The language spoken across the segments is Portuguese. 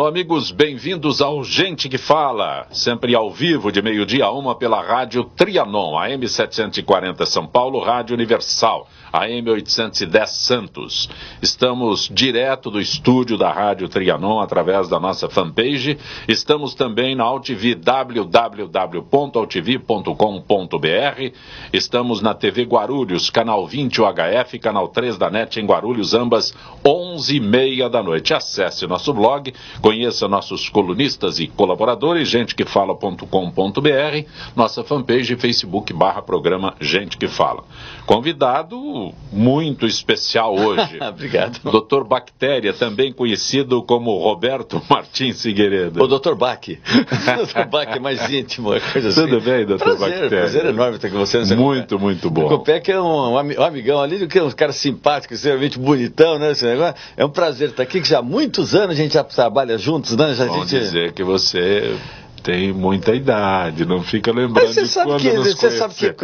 Alô, amigos, bem-vindos ao Gente que Fala, sempre ao vivo de meio-dia a 1 pela rádio Trianon, AM 740 São Paulo, Rádio Universal, AM 810 Santos. Estamos direto do estúdio da rádio Trianon através da nossa fanpage. Estamos também na AltV, www.altv.com.br. Estamos na TV Guarulhos, canal 20 UHF, canal 3 da NET em Guarulhos, ambas 11h30 da noite. Acesse nosso blog, conheça nossos colunistas e colaboradores, gentequefala.com.br, nossa fanpage Facebook/programa Gente que Fala. Convidado muito especial hoje. Obrigado. Dr. Bactéria, também conhecido como Roberto Martins Figueiredo. O Dr. Bach. Dr. Bach é mais íntimo, é coisa assim. Tudo bem, Dr. Bactéria? Prazer enorme estar com você. Muito, muito bom. O Copec é um amigão ali, que é um cara simpático, extremamente bonitão, né? Esse negócio. É um prazer estar aqui, que já há muitos anos a gente já trabalha juntos, né? Vamos dizer que você tem muita idade, não fica lembrando de quando nos conheceu. Você sabe que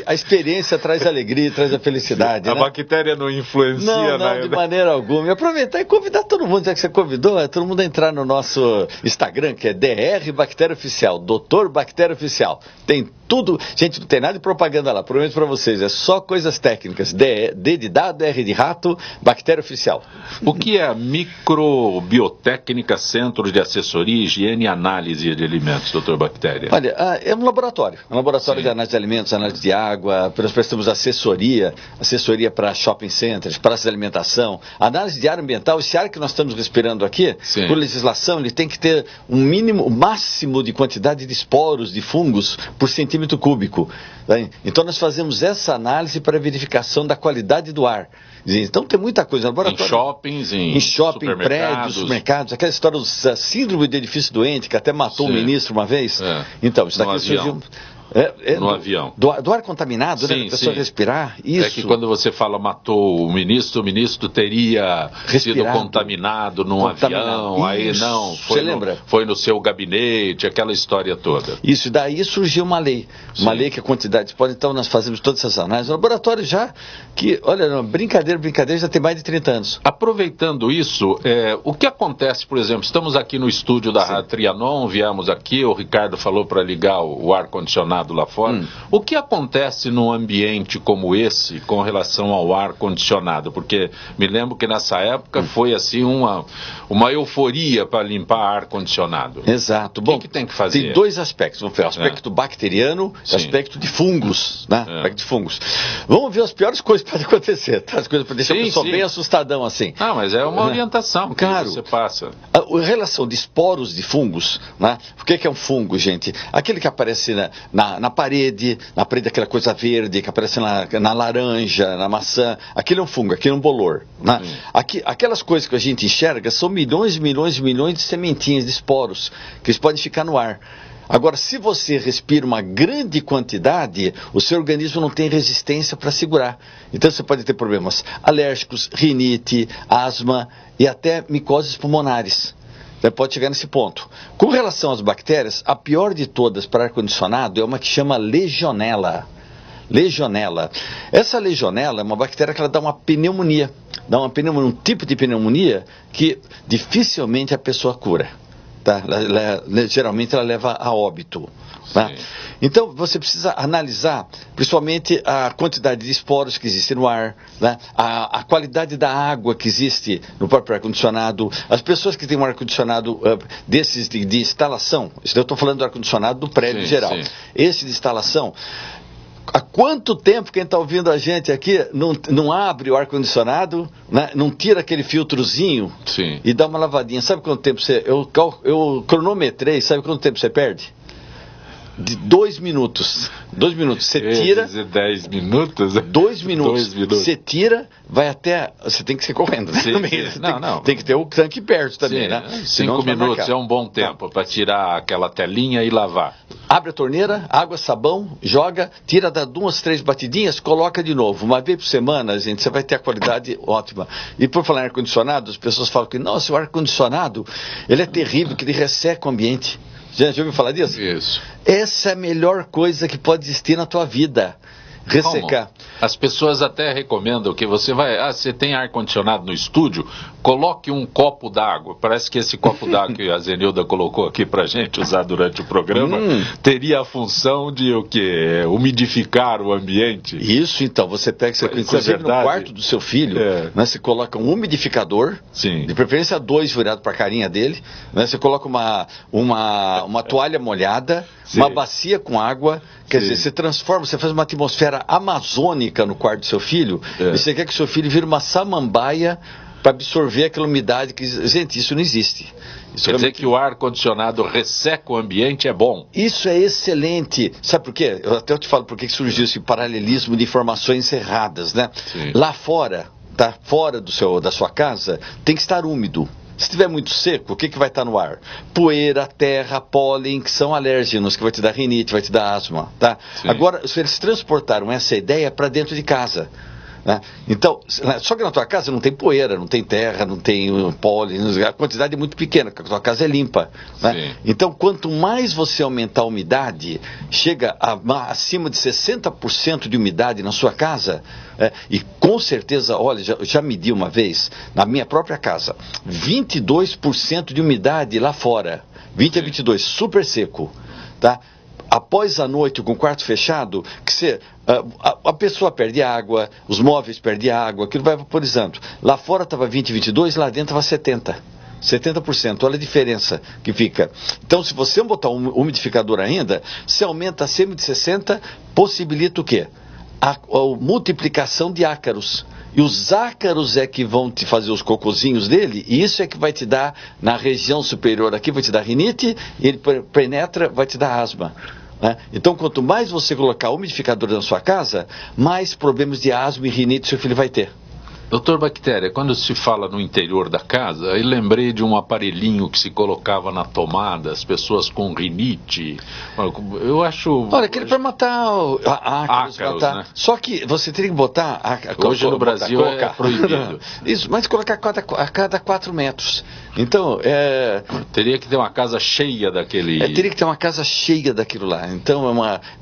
a experiência traz alegria, traz a felicidade. A né? bactéria não influencia Não, de maneira alguma. E aproveitar e convidar todo mundo, já que você convidou, todo mundo a entrar no nosso Instagram, que é DR Bactéria Oficial, Dr. Bactéria Oficial. Tem tudo, gente, não tem nada de propaganda lá, prometo para vocês, é só coisas técnicas. D de dado, R de rato, Bactéria Oficial. O que é a Microbiotécnica Centro de Assessoria, Higiene e Análise de Alimentos, doutor Bactéria? Olha, é um laboratório de análise de alimentos, análise de água, nós prestamos assessoria para shopping centers, praças de alimentação, análise de ar ambiental. Esse ar que nós estamos respirando aqui, por legislação, ele tem que ter o máximo de quantidade de esporos, de fungos, por centímetro cúbico. Então nós fazemos essa análise para verificação da qualidade do ar. Então tem muita coisa. Em shoppings, em shopping, prédios, supermercados. Aquela história da síndrome do edifício doente, que até matou o ministro uma vez. Então, isso daqui surgiu... no avião. Do ar contaminado, né? A pessoa respirar, isso. É que quando você fala matou o ministro teria sido contaminado num avião, aí não, foi no seu gabinete, aquela história toda. Isso, daí surgiu uma lei que a quantidade pode, então nós fazemos todas essas análises. O laboratório já, que, olha, brincadeira, já tem mais de 30 anos. Aproveitando isso, o que acontece, por exemplo, estamos aqui no estúdio da Rádio Trianon, viemos aqui, o Ricardo falou para ligar o ar-condicionado lá fora. O que acontece num ambiente como esse com relação ao ar-condicionado? Porque me lembro que nessa época foi assim uma euforia para limpar ar-condicionado. Exato. O que tem que fazer? Tem dois aspectos. Vamos ver, o aspecto bacteriano e o aspecto de fungos. Né? Aspecto de fungos. Vamos ver as piores coisas que podem acontecer. Tá? As coisas para deixar a pessoa bem assustadão assim. Ah, mas é uma orientação que você passa. A relação de esporos de fungos, né? O que é um fungo, gente? Aquele que aparece na parede aquela coisa verde que aparece na laranja, na maçã, aquele é um fungo, aquele é um bolor. Né? Aquelas coisas que a gente enxerga são milhões de sementinhas de esporos que eles podem ficar no ar. Agora, se você respira uma grande quantidade, o seu organismo não tem resistência para segurar. Então você pode ter problemas alérgicos, rinite, asma e até micoses pulmonares. Pode chegar nesse ponto. Com relação às bactérias, a pior de todas para ar-condicionado é uma que chama legionela. Essa legionela é uma bactéria que ela dá uma pneumonia. Um tipo de pneumonia que dificilmente a pessoa cura. Tá? Geralmente ela leva a óbito. Tá? Então você precisa analisar principalmente a quantidade de esporos que existem no ar, né? a qualidade da água que existe no próprio ar-condicionado. As pessoas que têm um ar-condicionado desses de instalação, eu estou falando do ar-condicionado do prédio geral, esse de instalação, há quanto tempo quem está ouvindo a gente aqui não abre o ar-condicionado, né? Não tira aquele filtrozinho e dá uma lavadinha? Sabe quanto tempo eu cronometrei, sabe quanto tempo você perde? De 2 minutos. 2 minutos. Você tira. 10 minutos? 2 minutos. Você tira, vai até. Você tem que ser correndo. Né? Tem que ter o tanque perto também, né? 5 minutos é um bom tempo para tirar aquela telinha e lavar. Abre a torneira, água, sabão, joga, tira, dá 2, 3 batidinhas, coloca de novo. Uma vez por semana, gente, você vai ter a qualidade ótima. E por falar em ar-condicionado, as pessoas falam que, nossa, o ar-condicionado, ele é terrível, que ele resseca o ambiente. Já ouviu falar disso? Isso. Essa é a melhor coisa que pode existir na tua vida. ressecar. As pessoas até recomendam que você você tem ar-condicionado no estúdio, coloque um copo d'água. Parece que esse copo d'água que a Zenilda colocou aqui pra gente usar durante o programa, teria a função de o quê? Umidificar o ambiente. Isso, então, você pega, inclusive no quarto do seu filho, né, você coloca um umidificador, sim, de preferência 2 virado para a carinha dele, né, você coloca uma toalha molhada, sim, uma bacia com água, quer dizer, você transforma, você faz uma atmosfera amazônica no quarto do seu filho, e você quer que o seu filho vire uma samambaia para absorver aquela umidade que... Gente, isso não existe. Isso quer dizer que o ar-condicionado resseca o ambiente, é bom? Isso é excelente. Sabe por quê? Eu até te falo por que surgiu esse paralelismo de informações erradas, né? Sim. Lá fora, tá? Fora da sua casa, tem que estar úmido. Se estiver muito seco, o que vai estar no ar? Poeira, terra, pólen, que são alérgenos, que vai te dar rinite, vai te dar asma, tá? Sim. Agora, se eles transportaram essa ideia para dentro de casa, né? Então, só que na tua casa não tem poeira, não tem terra, não tem pólen, a quantidade é muito pequena, porque a tua casa é limpa, né? Então, quanto mais você aumentar a umidade, chega acima de 60% de umidade na sua casa, e com certeza, olha, já medi uma vez, na minha própria casa, 22% de umidade lá fora, 20 a 22, super seco, tá? Após a noite com o quarto fechado, que a pessoa perde água, os móveis perdem água, aquilo vai vaporizando. Lá fora estava 20, 22, lá dentro estava 70%. Olha a diferença que fica. Então, se você botar um umidificador ainda, você aumenta acima de 60, possibilita o quê? A multiplicação de ácaros. E os ácaros é que vão te fazer os cocôzinhos dele, e isso é que vai te dar, na região superior aqui, vai te dar rinite, e ele penetra, vai te dar asma. Né? Então, quanto mais você colocar umidificador na sua casa, mais problemas de asma e rinite seu filho vai ter. Doutor Bactéria, quando se fala no interior da casa, eu lembrei de um aparelhinho que se colocava na tomada, as pessoas com rinite. Eu acho... Olha, aquele para matar ácaros, né? Só que você teria que botar... Hoje no Brasil é proibido. Isso, mas colocar a cada 4 metros. Então, teria que ter uma casa cheia daquele... teria que ter uma casa cheia daquilo lá. Então,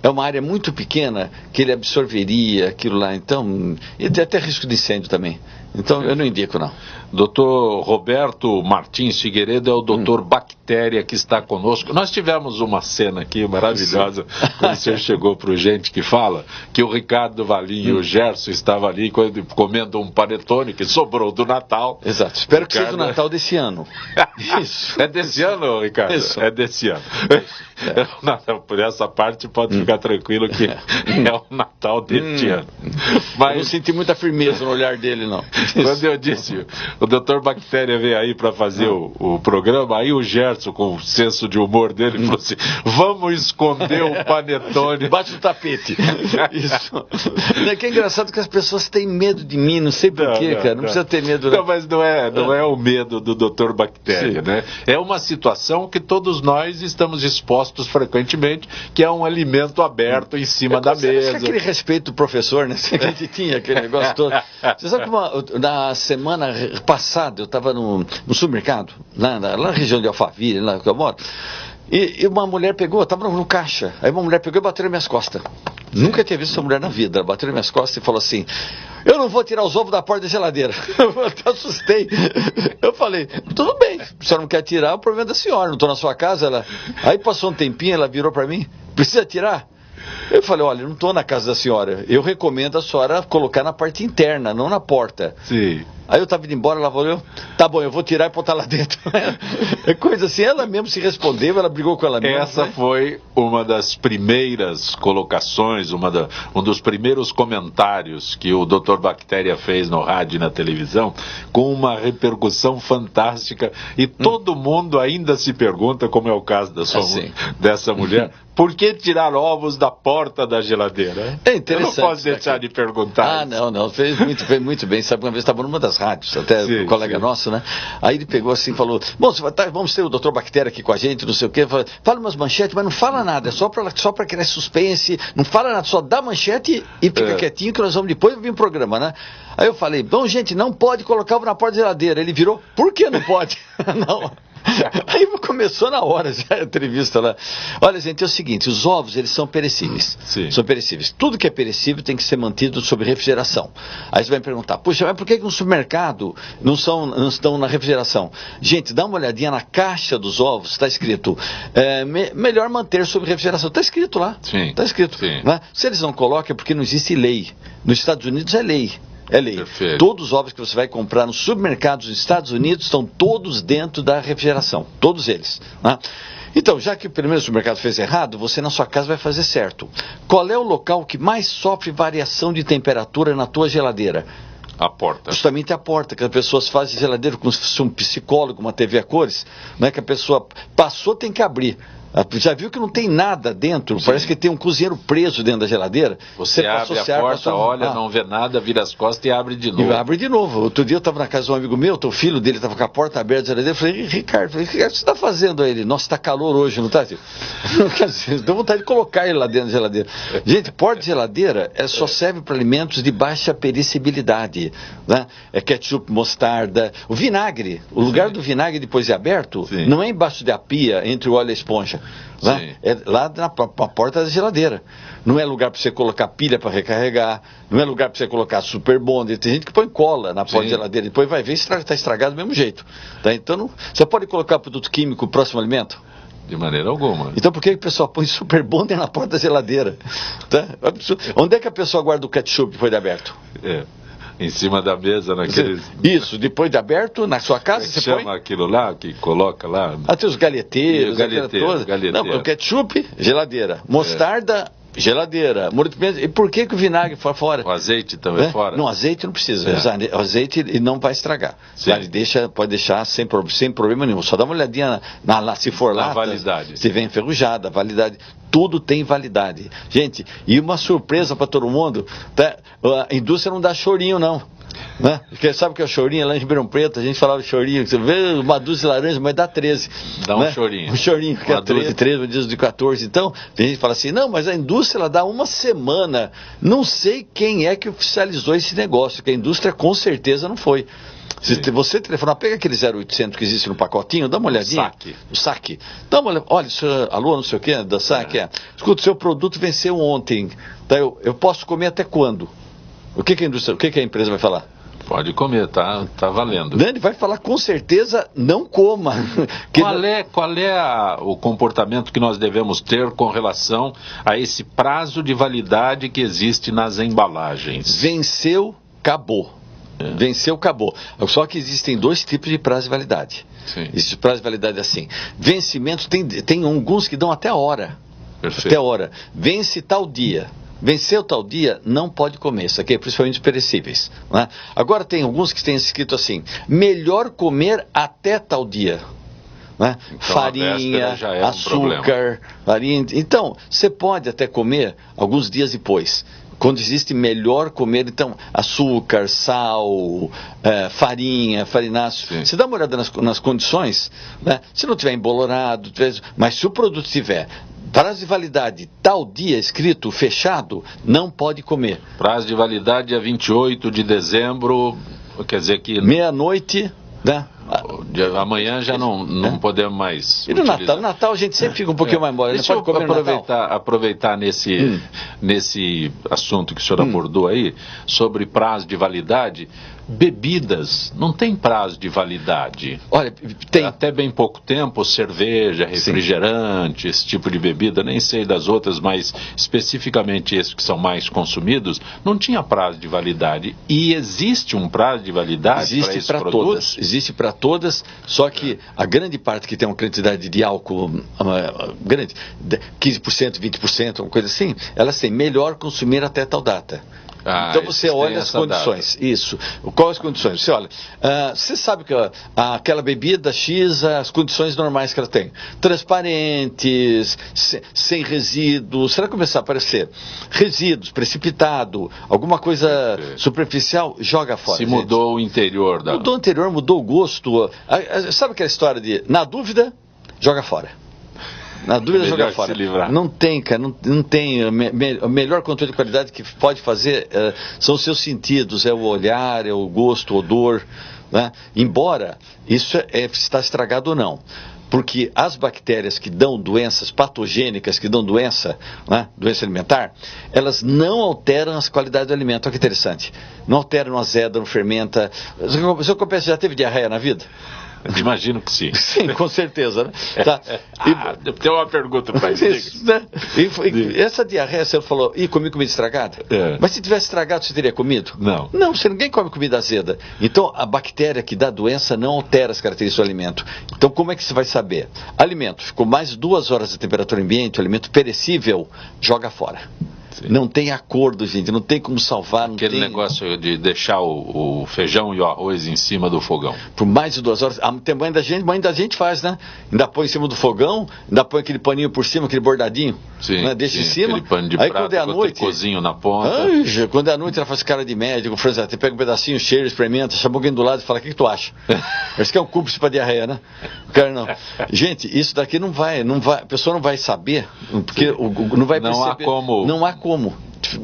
é uma área muito pequena que ele absorveria aquilo lá. Então, e tem até risco de incêndio também. Então, eu não indico, não. Doutor Roberto Martins Figueiredo é o doutor Bactéria que está conosco. Nós tivemos uma cena aqui maravilhosa, quando o senhor chegou para o Gente que Fala, que o Ricardo Valim e o Gerson estavam ali comendo um panetone que sobrou do Natal. Exato. Espero que seja do Natal desse ano. Isso. É desse ano, Ricardo? Isso. É desse ano. Por essa parte pode ficar tranquilo que é o Natal deste ano. Mas... eu não senti muita firmeza no olhar dele, não. Quando eu disse, o doutor Bactéria veio aí para fazer o programa, aí o Gerson, com o senso de humor dele, falou assim, vamos esconder o panetone. Bate no tapete. Isso. É que é engraçado que as pessoas têm medo de mim, não sei porquê, cara. Não precisa ter medo. Não, mas não é o medo do doutor Bactéria, sim, né? É uma situação que todos nós estamos expostos frequentemente, que é um alimento aberto em cima da mesa. Acho que aquele respeito do professor, né? Que a gente tinha, aquele negócio todo. Você sabe que na semana passada eu estava no supermercado, lá na região de Alphaville, lá que eu moro, e uma mulher pegou, eu estava no caixa, aí uma mulher pegou e bateu nas minhas costas. Nunca tinha visto essa mulher na vida. Ela bateu nas minhas costas e falou assim, eu não vou tirar os ovos da porta da geladeira. Eu até assustei. Eu falei, tudo bem, se a senhora não quer tirar, o problema é da senhora, não estou na sua casa. Aí passou um tempinho, ela virou para mim, precisa tirar? Eu falei, olha, eu não estou na casa da senhora, eu recomendo a senhora colocar na parte interna, não na porta. Sim. Aí eu estava indo embora, ela falou, tá bom, eu vou tirar e botar lá dentro. É coisa assim, ela mesmo se respondeu, ela brigou com ela mesma. Essa foi uma das primeiras colocações, um dos primeiros comentários que o Dr. Bactéria fez no rádio e na televisão, com uma repercussão fantástica, e todo mundo ainda se pergunta, como é o caso dessa mulher, por que tirar ovos da porta da geladeira? É interessante. Eu não posso deixar de perguntar. Não, fez muito bem. Sabe, uma vez estava numa das rádios, até um colega nosso, né? Aí ele pegou assim e falou, bom, vamos ter o Dr. Bactéria aqui com a gente, não sei o quê. Fala umas manchetes, mas não fala nada, é só para criar suspense, não fala nada, só dá manchete e fica quietinho que nós vamos depois vir um programa, né? Aí eu falei, bom, gente, não pode colocar ovo na porta da geladeira. Ele virou, por que não pode? Não. Aí começou na hora já a entrevista lá. Olha, gente, é o seguinte, os ovos, eles são perecíveis. Sim. São perecíveis. Tudo que é perecível tem que ser mantido sob refrigeração. Aí você vai me perguntar, puxa, mas por que no supermercado não estão na refrigeração? Gente, dá uma olhadinha na caixa dos ovos, está escrito, melhor manter sob refrigeração. Está escrito lá. Sim. Está escrito. Sim. Né? Se eles não colocam é porque não existe lei. Nos Estados Unidos é lei. É lei. Perfeito. Todos os ovos que você vai comprar nos supermercados dos Estados Unidos estão todos dentro da refrigeração. Todos eles. Né? Então, já que o primeiro supermercado fez errado, você na sua casa vai fazer certo. Qual é o local que mais sofre variação de temperatura na tua geladeira? A porta. Justamente a porta, que as pessoas fazem geladeira como se fosse um psicólogo, uma TV a cores, né, que a pessoa passou, tem que abrir. Já viu que não tem nada dentro? Sim. Parece que tem um cozinheiro preso dentro da geladeira. Você abre a porta, olha, não vê nada, vira as costas e abre de novo. E abre de novo. Outro dia eu estava na casa de um amigo meu, o filho dele estava com a porta aberta da geladeira. Eu falei, Ricardo, o que você está fazendo aí? Ele, nossa, está calor hoje, não está? Deu vontade de colocar ele lá dentro da geladeira. Gente, porta de geladeira só serve para alimentos de baixa perecibilidade. Né? É ketchup, mostarda, o vinagre. O lugar do vinagre depois de aberto, sim, não é embaixo da pia, entre o óleo e a esponja. Né? É lá na porta da geladeira. Não é lugar para você colocar pilha para recarregar, não é lugar para você colocar super bonder. Tem gente que põe cola na porta da geladeira, depois vai ver e está estragado do mesmo jeito. Tá? Então, você pode colocar produto químico no próximo alimento? De maneira alguma. Então por que o pessoal põe super bonder na porta da geladeira? Tá? Onde é que a pessoa guarda o ketchup depois de aberto? Em cima da mesa, naqueles... Isso, depois de aberto, na sua casa, você chama põe... aquilo lá, que coloca lá... Tem os galheteiros, galheteiro. Não, o ketchup, geladeira. Mostarda, geladeira. Molho de pimenta. E por que o vinagre foi fora? O azeite também fora? Não, azeite não precisa. O azeite ele não vai estragar. Pode deixar sem problema nenhum. Só dá uma olhadinha se for lá. Validade. Se vem enferrujada, validade. Tudo tem validade. Gente, e uma surpresa para todo mundo, tá? A indústria não dá chorinho, não. Né? Porque sabe o que é o chorinho? Lá em Ribeirão Preto, a gente falava chorinho, você vê uma dúzia de laranja, mas dá 13. Dá um chorinho. Um chorinho, que é 13, um dia de 14. Então, tem gente que fala assim, não, mas a indústria ela dá uma semana. Não sei quem é que oficializou esse negócio, que a indústria com certeza não foi. Se você telefonar, pega aquele 0800 que existe no pacotinho, dá uma olhadinha. O saque. Dá uma olhada. Olha, alô, não sei o que, da saque. Escuta, o seu produto venceu ontem. Tá, eu posso comer até quando? O que a indústria, o que a empresa vai falar? Pode comer, tá valendo. Ele vai falar com certeza, não coma. Qual é o comportamento que nós devemos ter com relação a esse prazo de validade que existe nas embalagens? Venceu, acabou. Venceu, acabou. Só que existem dois tipos de prazo de validade. Existe prazo de validade assim. Vencimento, tem alguns que dão até a hora. Perfeito. Até a hora. Vence tal dia. Venceu tal dia, não pode comer. Isso aqui é principalmente perecíveis. Né? Agora tem alguns que têm escrito assim, melhor comer até tal dia. Né? Então, farinha, açúcar, farinha. Então, você pode até comer alguns dias depois. Quando existe melhor comer, então, açúcar, sal, farinha, farináceo. Você dá uma olhada nas condições, né? Se não tiver embolorado, mas se o produto tiver prazo de validade, tal dia escrito, fechado, não pode comer. Prazo de validade é 28 de dezembro, quer dizer que... meia-noite, né? Amanhã já não podemos mais. E no Natal? No Natal a gente sempre fica um pouquinho mais mole. Deixa eu aproveitar nesse assunto que o senhor abordou aí, sobre prazo de validade. Bebidas não tem prazo de validade. Olha, tem. Até bem pouco tempo, cerveja, refrigerante, esse tipo de bebida, nem sei das outras, mas especificamente esses que são mais consumidos, não tinha prazo de validade. E existe um prazo de validade para esses produtos? Existe para todas, só que a grande parte que tem uma quantidade de álcool grande, 15%, 20%, uma coisa assim, elas têm melhor consumir até tal data. Então você olha as condições. Data. Isso. Quais as condições? Você olha. Você sabe que aquela bebida X, as condições normais que ela tem. Transparentes, sem resíduos. Se ela começar a aparecer resíduos, precipitado, alguma coisa superficial, joga fora. Se mudou o interior da... Mudou o interior, mudou o gosto. Sabe aquela história de, na dúvida, joga fora. Na dúvida, jogar fora. Não tem, cara, não tem. O melhor controle de qualidade que pode fazer são os seus sentidos, é o olhar, é o gosto, o odor. né? Embora isso está estragado ou não. Porque as bactérias que dão doenças patogênicas, que dão doença, né, doença alimentar, elas não alteram as qualidades do alimento. Olha que interessante. Não alteram, não azeda, não fermenta. O senhor já teve diarreia na vida? Imagino que sim. Sim, com certeza, né? Tá. Tem uma pergunta para isso, né? Essa diarreia, você falou, comi comida estragada? Mas se tivesse estragado, você teria comido? Não. Não, ninguém come comida azeda. Então, a bactéria que dá doença não altera as características do alimento. Então, como é que você vai saber? Alimento, ficou mais 2 horas de temperatura ambiente, o alimento perecível, joga fora. Sim. Não tem acordo, gente, não tem como salvar. Aquele negócio de deixar o feijão e o arroz em cima do fogão. Por mais de 2 horas. A mãe da gente faz, né? Ainda põe em cima do fogão, ainda põe aquele paninho por cima, aquele bordadinho. Sim, né? Deixa em cima. Aquele pano de aí prato, quando é à noite, cozinho na ponta. Quando é à noite ela faz cara de médico, você pega um pedacinho, cheira, experimenta, chama alguém do lado e fala, o que tu acha? Parece que é um cúmplice para diarreia, né? Cara, não. Gente, isso daqui não vai, a pessoa não vai saber, porque não vai perceber. Não há como.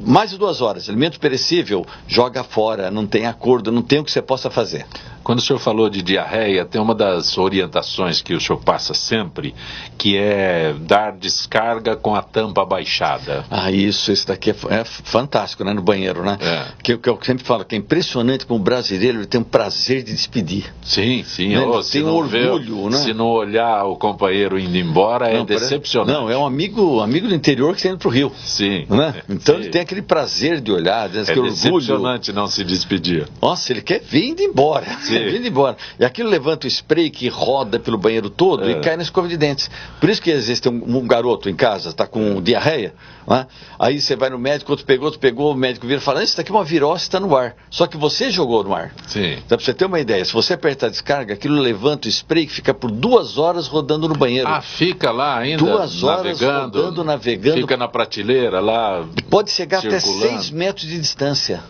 Mais de 2 horas, alimento perecível, joga fora, não tem acordo, não tem o que você possa fazer. Quando o senhor falou de diarreia, tem uma das orientações que o senhor passa sempre, que é dar descarga com a tampa baixada. Isso daqui é fantástico, né, no banheiro, né? Que eu sempre falo, que é impressionante como o brasileiro ele tem um prazer de despedir. Sim. Né? Tem um orgulho, né? Se não olhar o companheiro indo embora, é decepcionante. Não, é um amigo do interior que está indo para o Rio. Sim. Né? Então ele tem aquele prazer de olhar, aquele decepcionante orgulho. Não se despedir. Nossa, ele quer vir indo embora. Vindo embora. E aquilo levanta o spray que roda pelo banheiro todo e cai na escova de dentes. Por isso que às vezes tem um garoto em casa, está com diarreia, né? Aí você vai no médico, outro pegou, o médico vira e fala, isso daqui é uma virose, está no ar. Só que você jogou no ar. Sim. Então, para você ter uma ideia, se você apertar a descarga, aquilo levanta o spray que fica por 2 horas rodando no banheiro. Fica lá ainda 2 horas navegando. Fica na prateleira lá. Pode chegar circulando. até 6 metros de distância.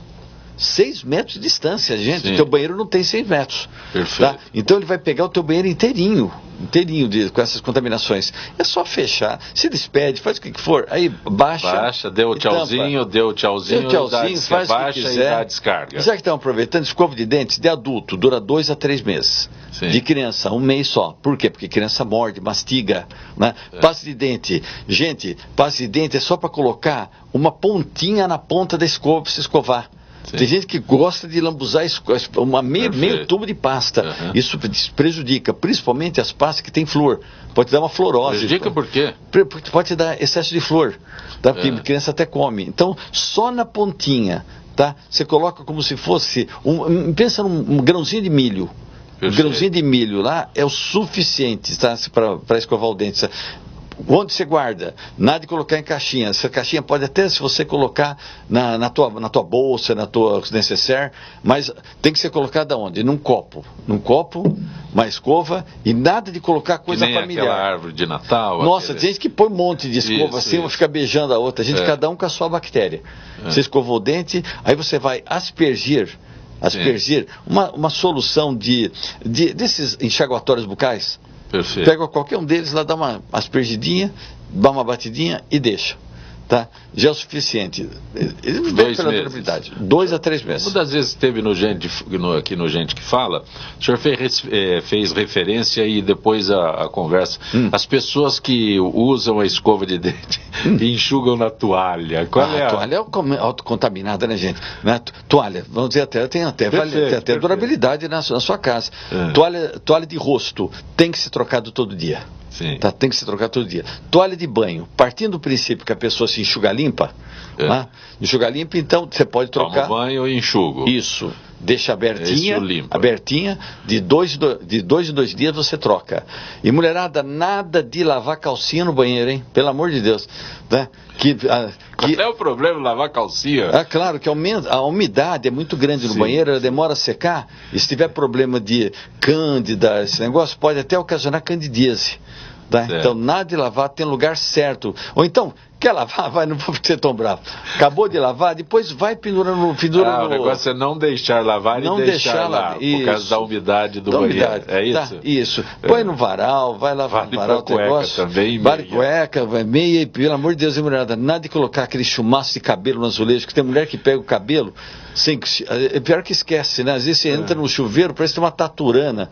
6 metros de distância, gente. Sim. O teu banheiro não tem 6 metros. Perfeito. Tá? Então ele vai pegar o teu banheiro inteirinho com essas contaminações. É só fechar, se despede, faz o que for, aí baixa, deu o tchauzinho, faz o que quiser. E dá a descarga. Já que estão aproveitando, escova de dentes de adulto dura 2 a 3 meses. Sim. De criança, 1 mês só. Por quê? Porque criança morde, mastiga, né? Pasta de dente. Gente, pasta de dente é só para colocar uma pontinha na ponta da escova para se escovar. Sim. Tem gente que gosta de lambuzar meio tubo de pasta. Isso prejudica, principalmente as pastas que tem flúor. Pode te dar uma fluorose. Prejudica por quê? Pode te dar excesso de flúor. Tá? Porque a criança até come. Então, só na pontinha, tá? Você coloca como se fosse pensa num grãozinho de milho. Um grãozinho de milho lá é o suficiente, tá? Para escovar o dente. Onde você guarda? Nada de colocar em caixinha. Essa caixinha pode até, se você colocar na tua bolsa, na tua necessaire, mas tem que ser colocada onde? Num copo, uma escova, e nada de colocar coisa que nem familiar. Aquela árvore de Natal. Nossa, tem gente que põe um monte de escova assim, uma fica beijando a outra. Cada um com a sua bactéria. Você escovou o dente, aí você vai aspergir uma solução desses enxaguatórios bucais. Perfeito. Pega qualquer um deles lá, dá uma aspergidinha, dá uma batidinha e deixa. Tá? Já é o suficiente. 2 meses. 2 a 3 meses. Uma das vezes teve aqui no Gente que Fala, o senhor fez referência e depois a conversa. As pessoas que usam a escova de dente e enxugam na toalha. A toalha é autocontaminada, né, gente? Toalha, vamos dizer, tem até durabilidade na sua casa. Toalha de rosto tem que ser trocado todo dia. Sim. Tá? Tem que se trocar todo dia. Toalha de banho, partindo do princípio que a pessoa se enxuga limpa, então você pode trocar. Toma banho e enxugo. Isso. Deixa abertinha, de 2 em 2 dias você troca. E mulherada, nada de lavar calcinha no banheiro, hein? Pelo amor de Deus. Né? Qual é o problema de lavar calcinha? Claro que a umidade é muito grande no banheiro, ela demora a secar, e se tiver problema de cândida, esse negócio, pode até ocasionar candidíase. Tá? Então, nada de lavar, tem lugar certo. Ou então, Quer lavar? Vai, não vou ser tão bravo. Acabou de lavar, depois vai pendurando no... O negócio é não deixar lavar e deixar lá, por causa da umidade do banheiro. É isso? Tá, isso. Põe no varal, vai lavar no varal. Cueca também, vale cueca, vai meia, pelo amor de Deus, mulherada, nada de colocar aquele chumaço de cabelo no azulejo, que tem mulher que pega o cabelo, é pior que esquece, né? Às vezes você entra no chuveiro, parece que tem uma taturana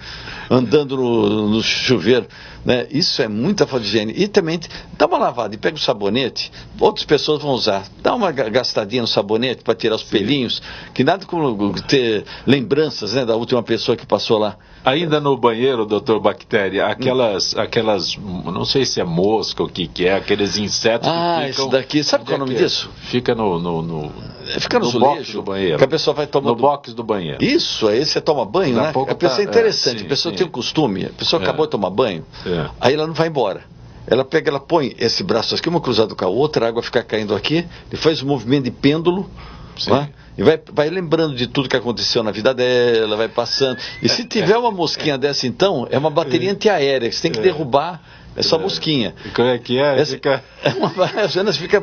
andando no chuveiro, né? Isso é muita falta de higiene. E também dá uma lavada e pega o sabonete, outras pessoas vão usar, dá uma gastadinha no sabonete para tirar os pelinhos, que nada como ter lembranças, né, da última pessoa que passou lá. Ainda no banheiro, doutor Bactéria, aquelas, não sei se é mosca ou o que é, aqueles insetos que ficam... isso daqui, sabe qual é o nome disso? Fica Fica no box do banheiro. Que a pessoa vai tomando... No box do banheiro. Isso, aí você toma banho, né? A pessoa é interessante, a pessoa tem um costume, a pessoa acabou de tomar banho, aí ela não vai embora. Ela pega, ela põe esse braço aqui, uma cruzado com a outra, a água fica caindo aqui, e faz um movimento de pêndulo, né? E vai lembrando de tudo que aconteceu na vida dela, vai passando. E se tiver uma mosquinha dessa, então, é uma bateria antiaérea, que você tem que derrubar. É só mosquinha. Como é que é? Fica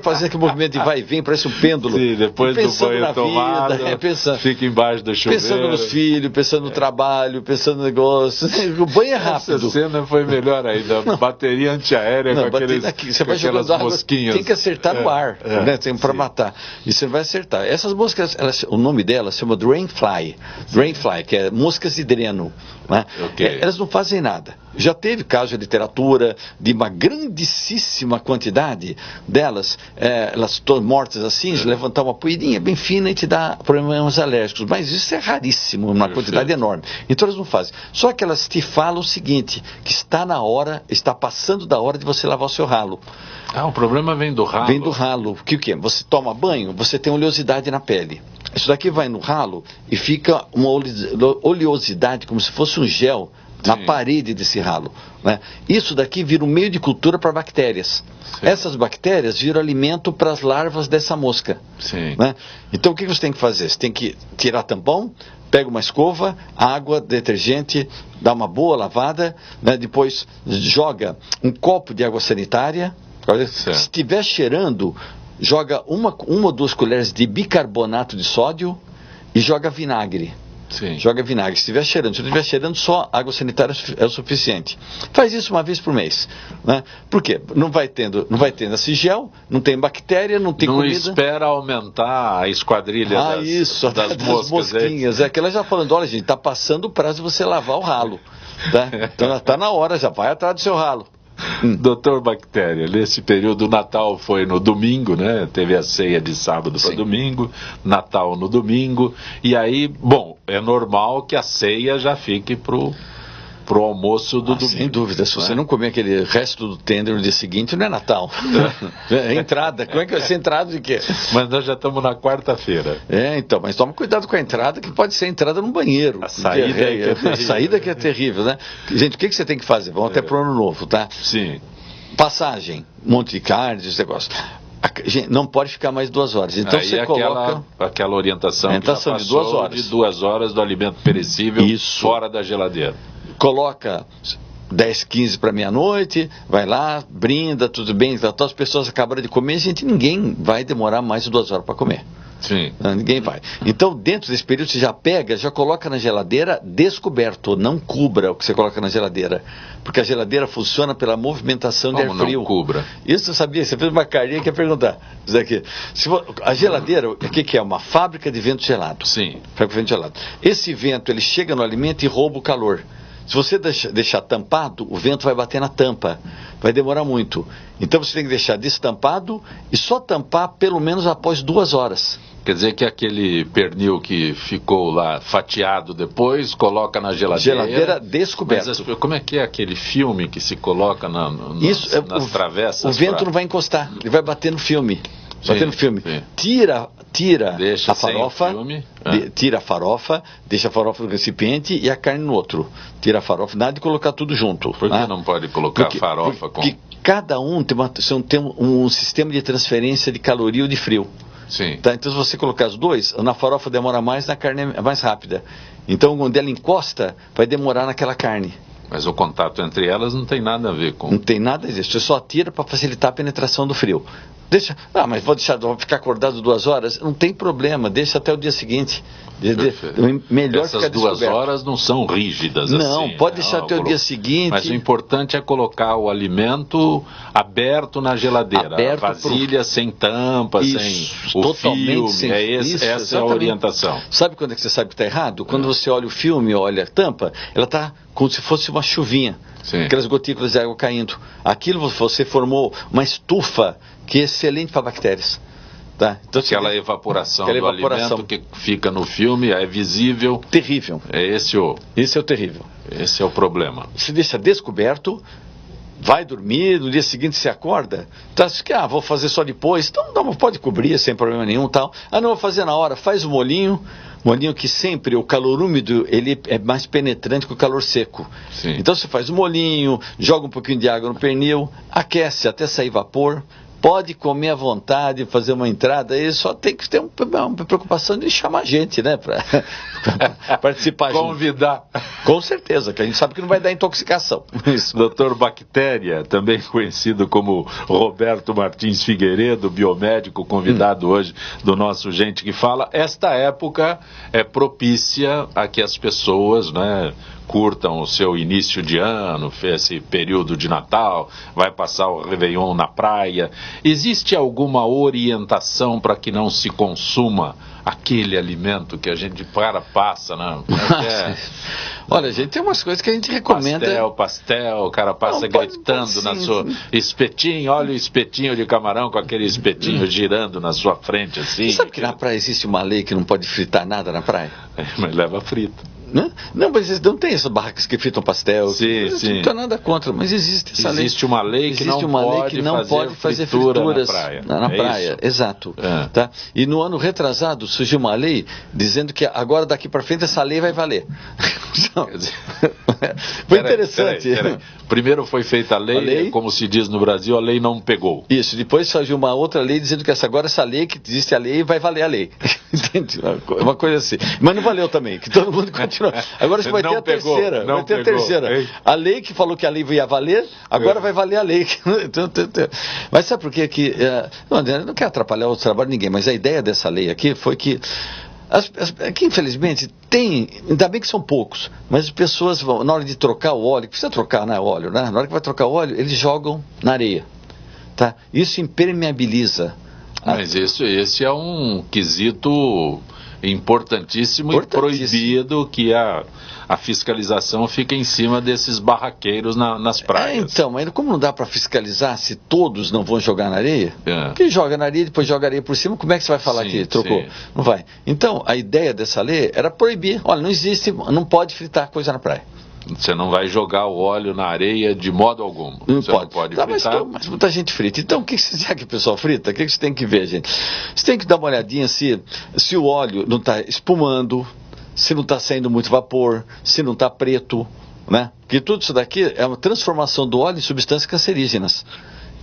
fazendo aquele movimento de vai e vem, parece um pêndulo. Sim, depois do banho tomado, fica embaixo do chuveiro. Pensando nos filhos, pensando no trabalho, pensando no negócio. O banho é rápido. Essa cena foi melhor ainda. Bateria antiaérea com você vai jogando água, mosquinhas. Tem que acertar no ar, né? Tem para matar. E você vai acertar. Essas moscas, o nome delas se chama Drainfly, que é moscas de dreno. Né? Elas não fazem nada. Já teve caso de literatura de uma grandíssima quantidade delas, elas estão mortas assim, levantar uma poeirinha bem fina e te dá problemas alérgicos. Mas isso é raríssimo, uma quantidade enorme. Então elas não fazem. Só que elas te falam o seguinte, que está passando da hora de você lavar o seu ralo. O problema vem do ralo. Vem do ralo. O que é? Você toma banho, você tem oleosidade na pele. Isso daqui vai no ralo e fica uma oleosidade, como se fosse um gel na parede desse ralo. Né? Isso daqui vira um meio de cultura para bactérias. Sim. Essas bactérias viram alimento para as larvas dessa mosca. Sim. Né? Então o que você tem que fazer? Você tem que tirar tampão, pega uma escova, água, detergente, dá uma boa lavada, né? Depois joga um copo de água sanitária. Se estiver cheirando, joga uma ou duas colheres de bicarbonato de sódio e joga vinagre. Sim. Joga vinagre. Se estiver cheirando, se não estiver cheirando, só água sanitária é o suficiente. Faz isso uma vez por mês. Né? Por quê? Não vai tendo esse gel, não tem bactéria, não tem comida. Não espera aumentar a esquadrilha das mosquinhas. É que ela já falando, olha gente, está passando o prazo de você lavar o ralo. Tá? Então está na hora, já vai atrás do seu ralo. Doutor Bactéria, nesse período o Natal foi no domingo, né? Teve a ceia de sábado para domingo, Natal no domingo, e aí, bom, é normal que a ceia já fique pro almoço do domingo. Sem dúvida, se você não comer aquele resto do tender no dia seguinte, não é Natal. É entrada, como é que vai ser entrada de quê? Mas nós já estamos na quarta-feira. Então, mas toma cuidado com a entrada, que pode ser entrada no banheiro. A saída a saída que é terrível, né? Gente, o que você tem que fazer? Vamos até pro ano novo, tá? Sim. Passagem, um monte de carne, esse negócio. Gente, não pode ficar mais 2 horas. Então você coloca aquela orientação que já passou de 2 horas. De 2 horas do alimento perecível fora da geladeira. Coloca 10, 15 para meia-noite, vai lá, brinda, tudo bem, então as pessoas acabaram de comer, ninguém vai demorar mais de 2 horas para comer. Sim. Ninguém vai. Então, dentro desse período, você já pega, já coloca na geladeira descoberto, não cubra o que você coloca na geladeira. Porque a geladeira funciona pela movimentação de ar frio. Não cubra? Isso eu sabia, você fez uma carinha que ia perguntar. Isso aqui. A geladeira, o que é? Uma fábrica de vento gelado. Sim. Fábrica de vento gelado. Esse vento, ele chega no alimento e rouba o calor. Se você deixar tampado, o vento vai bater na tampa. Vai demorar muito. Então você tem que deixar destampado e só tampar pelo menos após 2 horas. Quer dizer que aquele pernil que ficou lá fatiado depois, coloca na geladeira. Geladeira descoberta. Mas como é que é aquele filme que se coloca nas travessas? O vento não vai encostar, ele vai bater no filme. Batendo filme. Sim. Tira deixa a farofa, tira a farofa, deixa a farofa no recipiente e a carne no outro. Tira a farofa, nada de colocar tudo junto. Por que não pode colocar farofa com... Porque cada um tem um sistema de transferência de caloria ou de frio. Sim. Tá? Então se você colocar os dois, na farofa demora mais, na carne é mais rápida. Então quando ela encosta, vai demorar naquela carne. Mas o contato entre elas não tem nada a ver com... Não tem nada disso, você só tira para facilitar a penetração do frio. Mas vou ficar acordado 2 horas? Não tem problema, deixa até o dia seguinte. Melhor Essas 2 horas não são rígidas assim. Não, pode deixar até o dia seguinte. Mas o importante é colocar o alimento aberto na geladeira. Vasilha sem tampa, sem o filme. Essa é a orientação. Sabe quando é que você sabe que está errado? Quando você olha o filme, olha a tampa, ela está como se fosse uma chuvinha. Sim. Aquelas gotículas de água caindo. Aquilo você formou uma estufa que é excelente para bactérias. Tá? Então, aquela evaporação do alimento que fica no filme é visível. Terrível. Esse é o terrível. Esse é o problema. Se deixa descoberto, vai dormir, no dia seguinte se acorda, vou fazer só depois, então não, pode cobrir sem problema nenhum, tal. Não, vou fazer na hora, faz o molhinho que sempre o calor úmido ele é mais penetrante que o calor seco. Sim. Então você faz o molhinho, joga um pouquinho de água no pernil, aquece até sair vapor. Pode comer à vontade, fazer uma entrada, aí só tem que ter uma preocupação de chamar gente, né, para participar. Convidar. Com certeza, que a gente sabe que não vai dar intoxicação. Isso. Dr. Bactéria, também conhecido como Roberto Martins Figueiredo, biomédico, convidado hoje do nosso Gente que Fala. Esta época é propícia a que as pessoas, né, curtam o seu início de ano, esse período de Natal, vai passar o Réveillon na praia. Existe alguma orientação para que não se consuma aquele alimento que a gente passa, né? Olha, gente, tem umas coisas que a gente recomenda. Pastel, o cara passa gritando na sua espetinho, olha o espetinho de camarão com aquele espetinho girando na sua frente, assim. Você sabe que na praia existe uma lei que não pode fritar nada na praia? Mas leva frito. Não, mas não tem essas barracas que fritam pastel. Sim. Não tem nada contra, mas existe essa lei. Existe uma lei que não pode fazer frituras na praia. Exato. Tá? E no ano retrasado surgiu uma lei dizendo que agora daqui para frente essa lei vai valer. Foi interessante. Peraí. Primeiro foi feita a lei, como se diz no Brasil, a lei não pegou. Isso, depois surgiu uma outra lei dizendo que agora essa lei, que existe a lei, vai valer a lei. Entende? Uma coisa assim. Mas não valeu também, que todo mundo continua. Agora você vai ter a terceira. Vai ter a terceira. A lei que falou que a lei ia valer, agora vai valer a lei. Mas sabe por quê? Eu não quero atrapalhar o trabalho de ninguém, mas a ideia dessa lei aqui foi que aqui, infelizmente, ainda bem que são poucos, mas as pessoas vão, na hora de trocar o óleo, precisa trocar óleo, né? Na hora que vai trocar o óleo, eles jogam na areia. Tá? Isso impermeabiliza. Mas esse é um quesito importantíssimo e proibido que a fiscalização fica em cima desses barraqueiros nas praias. Então, mas como não dá para fiscalizar se todos não vão jogar na areia? Quem joga na areia, depois joga areia por cima, como é que você vai falar que trocou? Sim. Não vai. Então, a ideia dessa lei era proibir. Olha, não pode fritar coisa na praia. Você não vai jogar o óleo na areia de modo algum. Não você pode. Não pode fritar. Mas muita gente frita. Então, o que você acha que o pessoal frita? O que você tem que ver, gente? Você tem que dar uma olhadinha se o óleo não está espumando, se não está saindo muito vapor, se não está preto, né? Porque tudo isso daqui é uma transformação do óleo em substâncias cancerígenas.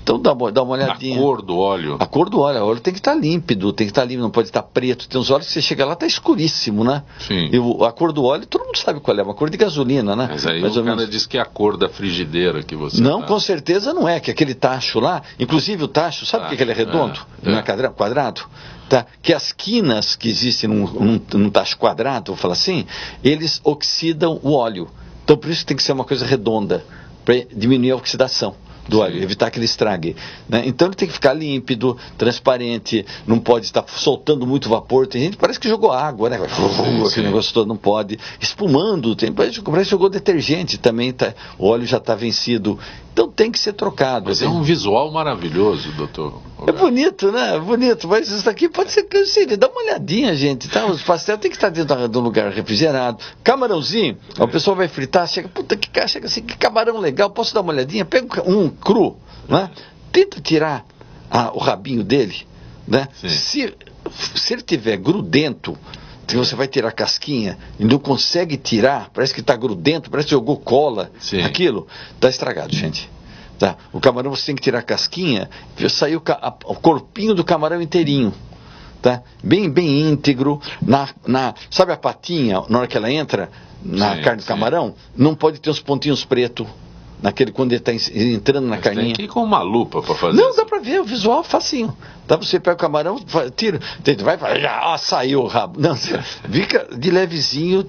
Então dá uma olhadinha. A cor do óleo. A cor do óleo. O óleo tem que estar límpido, não pode estar preto. Tem uns óleos que você chega lá, está escuríssimo, né? Sim. E a cor do óleo, todo mundo sabe qual é, uma cor de gasolina, né? Mas aí o cara diz que é a cor da frigideira que você Não, com certeza não é, que aquele tacho lá, inclusive o tacho, sabe por que ele é redondo? Não é quadrado? Tá? Que as quinas que existem num tacho quadrado, vou falar assim, eles oxidam o óleo. Então por isso tem que ser uma coisa redonda, para diminuir a oxidação do óleo, evitar que ele estrague, né? Então ele tem que ficar límpido, transparente, não pode estar soltando muito vapor. Tem gente que parece que jogou água, né? Aquele negócio todo não pode. Espumando, parece que jogou detergente também, o óleo já está vencido. Então tem que ser trocado. Mas é um visual maravilhoso, doutor. É bonito, né? Bonito, mas isso daqui pode ser canseiro. Dá uma olhadinha, gente, tá? Os pastéis tem que estar dentro de um lugar refrigerado. Camarãozinho, o pessoal vai fritar, chega, chega assim, que camarão legal, posso dar uma olhadinha? Pega um cru, né? Tenta tirar o rabinho dele, né? Se ele tiver grudento, você vai tirar a casquinha e não consegue tirar, parece que está grudento, parece que jogou cola, aquilo, está estragado, gente. Tá? O camarão você tem que tirar a casquinha, saiu o corpinho do camarão inteirinho, tá? Bem íntegro, sabe a patinha, na hora que ela entra na carne do camarão, não pode ter uns pontinhos pretos, quando ele está entrando na carninha. Tem que ir com uma lupa para fazer Não, isso. dá para ver, o visual é facinho. Tá, você pega o camarão, tira, vai falar, saiu o rabo. Não, você fica de levezinho,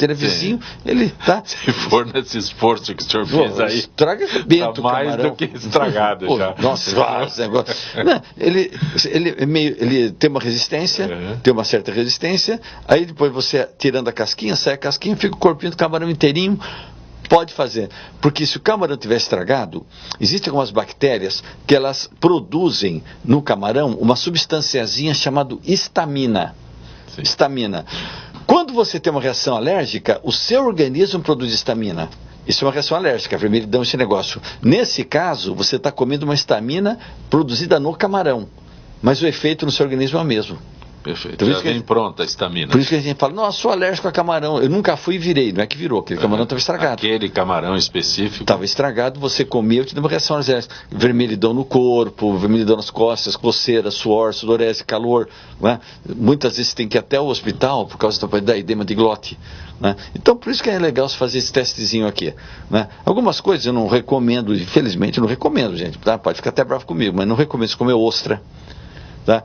ele tá. Se for nesse esforço que o senhor fez aí, estraga bento, tá mais camarão. do que estragado. Pô, já. Nossa, esse negócio. Não, ele tem uma resistência, tem uma certa resistência, aí depois você tirando a casquinha, sai a casquinha, fica o corpinho do camarão inteirinho. Pode fazer, porque se o camarão tiver estragado, existem algumas bactérias que elas produzem no camarão uma substanciazinha chamada histamina. Sim. Histamina. Quando você tem uma reação alérgica, o seu organismo produz histamina. Isso é uma reação alérgica, vermelhidão, esse negócio. Nesse caso, você está comendo uma histamina produzida no camarão, mas o efeito no seu organismo é o mesmo. Perfeito, Então, já vem pronta a histamina. Por isso que a gente fala, nossa, sou alérgico a camarão. Eu nunca fui e virei, não é que virou, aquele camarão estava estragado. Aquele camarão específico. Estava estragado, você comeu, te deu uma reação alérgica. Vermelhidão no corpo, vermelhidão nas costas, coceira, suor, sudorese, calor. Né? Muitas vezes tem que ir até o hospital por causa da edema de glote. Né? Então, por isso que é legal se fazer esse testezinho aqui. Né? Algumas coisas eu não recomendo, infelizmente eu não recomendo, gente. Tá? Pode ficar até bravo comigo, mas não recomendo você comer ostra. Tá?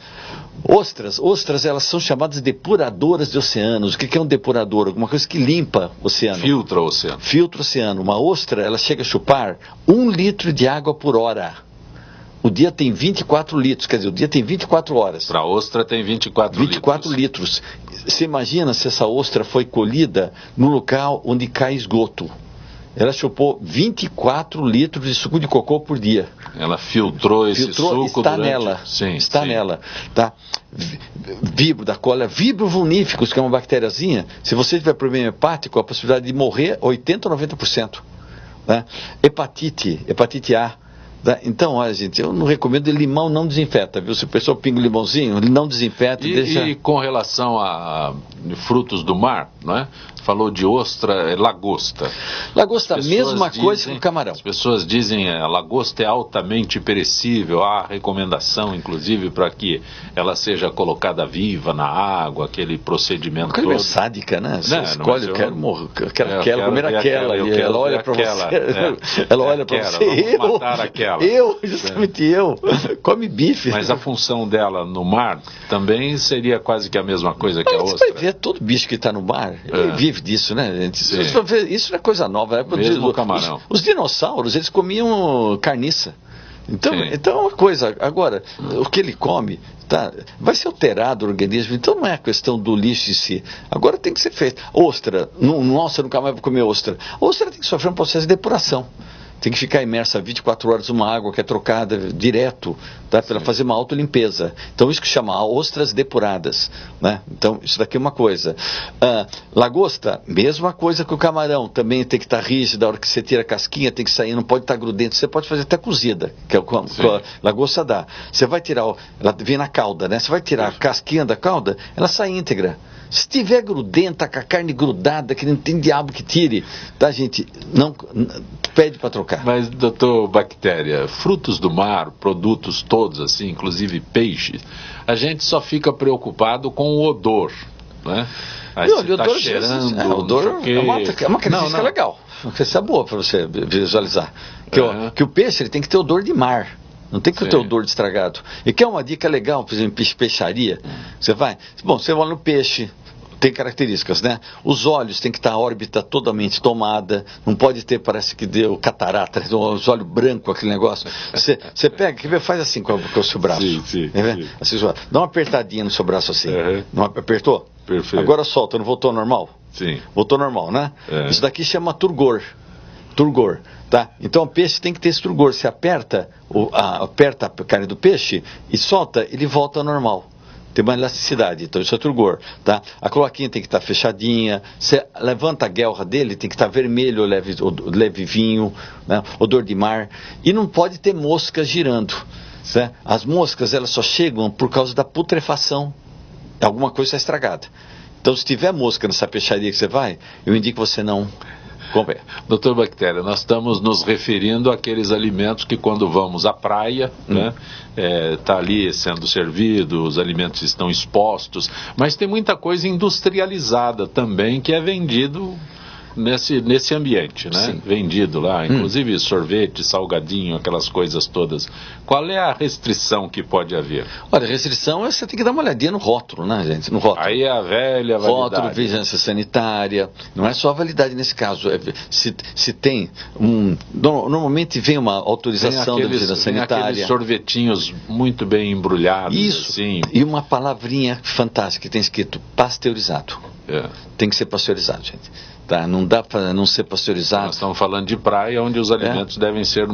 Ostras, elas são chamadas depuradoras de oceanos. O que é um depurador? Alguma coisa que limpa o oceano. Filtra o oceano. Filtra o oceano. Uma ostra, ela chega a chupar 1 litro de água por hora. O dia tem 24 litros, quer dizer, o dia tem 24 horas. Para a ostra tem 24 litros. Você imagina se essa ostra foi colhida no local onde cai esgoto. Ela chupou 24 litros de suco de cocô por dia. Ela filtrou esse suco está durante... nela. Sim, está nela. Tá? Vibrio vulníficos, que é uma bactériazinha. Se você tiver problema hepático, a possibilidade de morrer 80% ou 90%. Tá? Hepatite A. Tá? Então, olha, gente, eu não recomendo. Limão não desinfeta, viu? Se o pessoal pinga o limãozinho, ele não desinfeta. E com relação a frutos do mar, não é? Falou de ostra, lagosta. Lagosta, a mesma coisa que o camarão. As pessoas dizem a lagosta é altamente perecível. Há recomendação, inclusive, para que ela seja colocada viva na água, aquele procedimento todo. É sádica, né? Você escolhe, eu quero morrer, eu quero comer aquela. Ela olha para você. Ela olha para você. Vamos matar aquela. Justamente eu. Come bife. Mas a função dela no mar também seria quase que a mesma coisa que a ostra. Você vai ver todo bicho que está no mar, ele vive disso, né, gente? Isso não é coisa nova. Mesmo o camarão. Os dinossauros, eles comiam carniça. Então é uma coisa. Agora, o que ele come vai ser alterado o organismo. Então não é a questão do lixo em si. Agora tem que ser feito. Ostra, nossa, eu nunca mais vou comer ostra. A ostra tem que sofrer um processo de depuração. Tem que ficar imersa 24 horas numa água que é trocada direto, tá? Para ela fazer uma autolimpeza. Então isso que chama ostras depuradas. Né? Então isso daqui é uma coisa. Lagosta, mesma coisa que o camarão. Também tem que estar rígida, a hora que você tira a casquinha tem que sair, não pode estar grudento. Você pode fazer até cozida, que é a lagosta dá. Você vai tirar, ela vem na cauda, né? Você vai tirar a casquinha da cauda, ela sai íntegra. Se tiver grudenta, com a carne grudada, que não tem diabo que tire, tá, gente? Não pede para trocar. Mas, doutor Bactéria, frutos do mar, produtos todos assim, inclusive peixe, a gente só fica preocupado com o odor, né? Aí você tá cheirando, o odor é uma característica legal. Uma característica boa para você visualizar. Que o peixe ele tem que ter odor de mar. Não tem que ter odor de estragado. E que é uma dica legal, por exemplo, peixaria. Você vai olha no peixe, tem características, né? Os olhos tem que estar a órbita totalmente tomada, não pode ter, parece que deu catarata, os olhos brancos, aquele negócio. Você pega, faz assim com o seu braço. Sim. Assim, dá uma apertadinha no seu braço assim. Não apertou? Perfeito. Agora solta, não voltou ao normal? Sim. Voltou ao normal, né? Isso daqui chama turgor. Tá? Então o peixe tem que ter esse turgor. Você aperta a carne do peixe e solta, ele volta ao normal. Tem uma elasticidade, então isso é turgor. Tá? A cloaquinha tem que estar fechadinha. Você levanta a guelra dele, tem que estar vermelho, leve vinho, né? Odor de mar. E não pode ter moscas girando. Né? As moscas elas só chegam por causa da putrefação. Alguma coisa está estragada. Então se tiver mosca nessa peixaria que você vai, eu indico que você não compre. Doutor Bactéria, nós estamos nos referindo àqueles alimentos que quando vamos à praia, né, tá ali sendo servido, os alimentos estão expostos, mas tem muita coisa industrializada também que é vendido nesse ambiente, né? Sim. Vendido lá, inclusive sorvete, salgadinho, aquelas coisas todas. Qual é a restrição que pode haver? Olha, a restrição é você tem que dar uma olhadinha no rótulo, né, gente? No rótulo. Aí é a velha validade. Rótulo, vigilância sanitária. Não é só a validade nesse caso. Se tem normalmente vem uma autorização da vigilância sanitária. Aqueles sorvetinhos muito bem embrulhados. Isso. Assim. E uma palavrinha fantástica que tem escrito pasteurizado. É. Tem que ser pasteurizado, gente. Tá? Não dá para não ser pasteurizado. Nós estamos falando de praia, onde os alimentos devem ser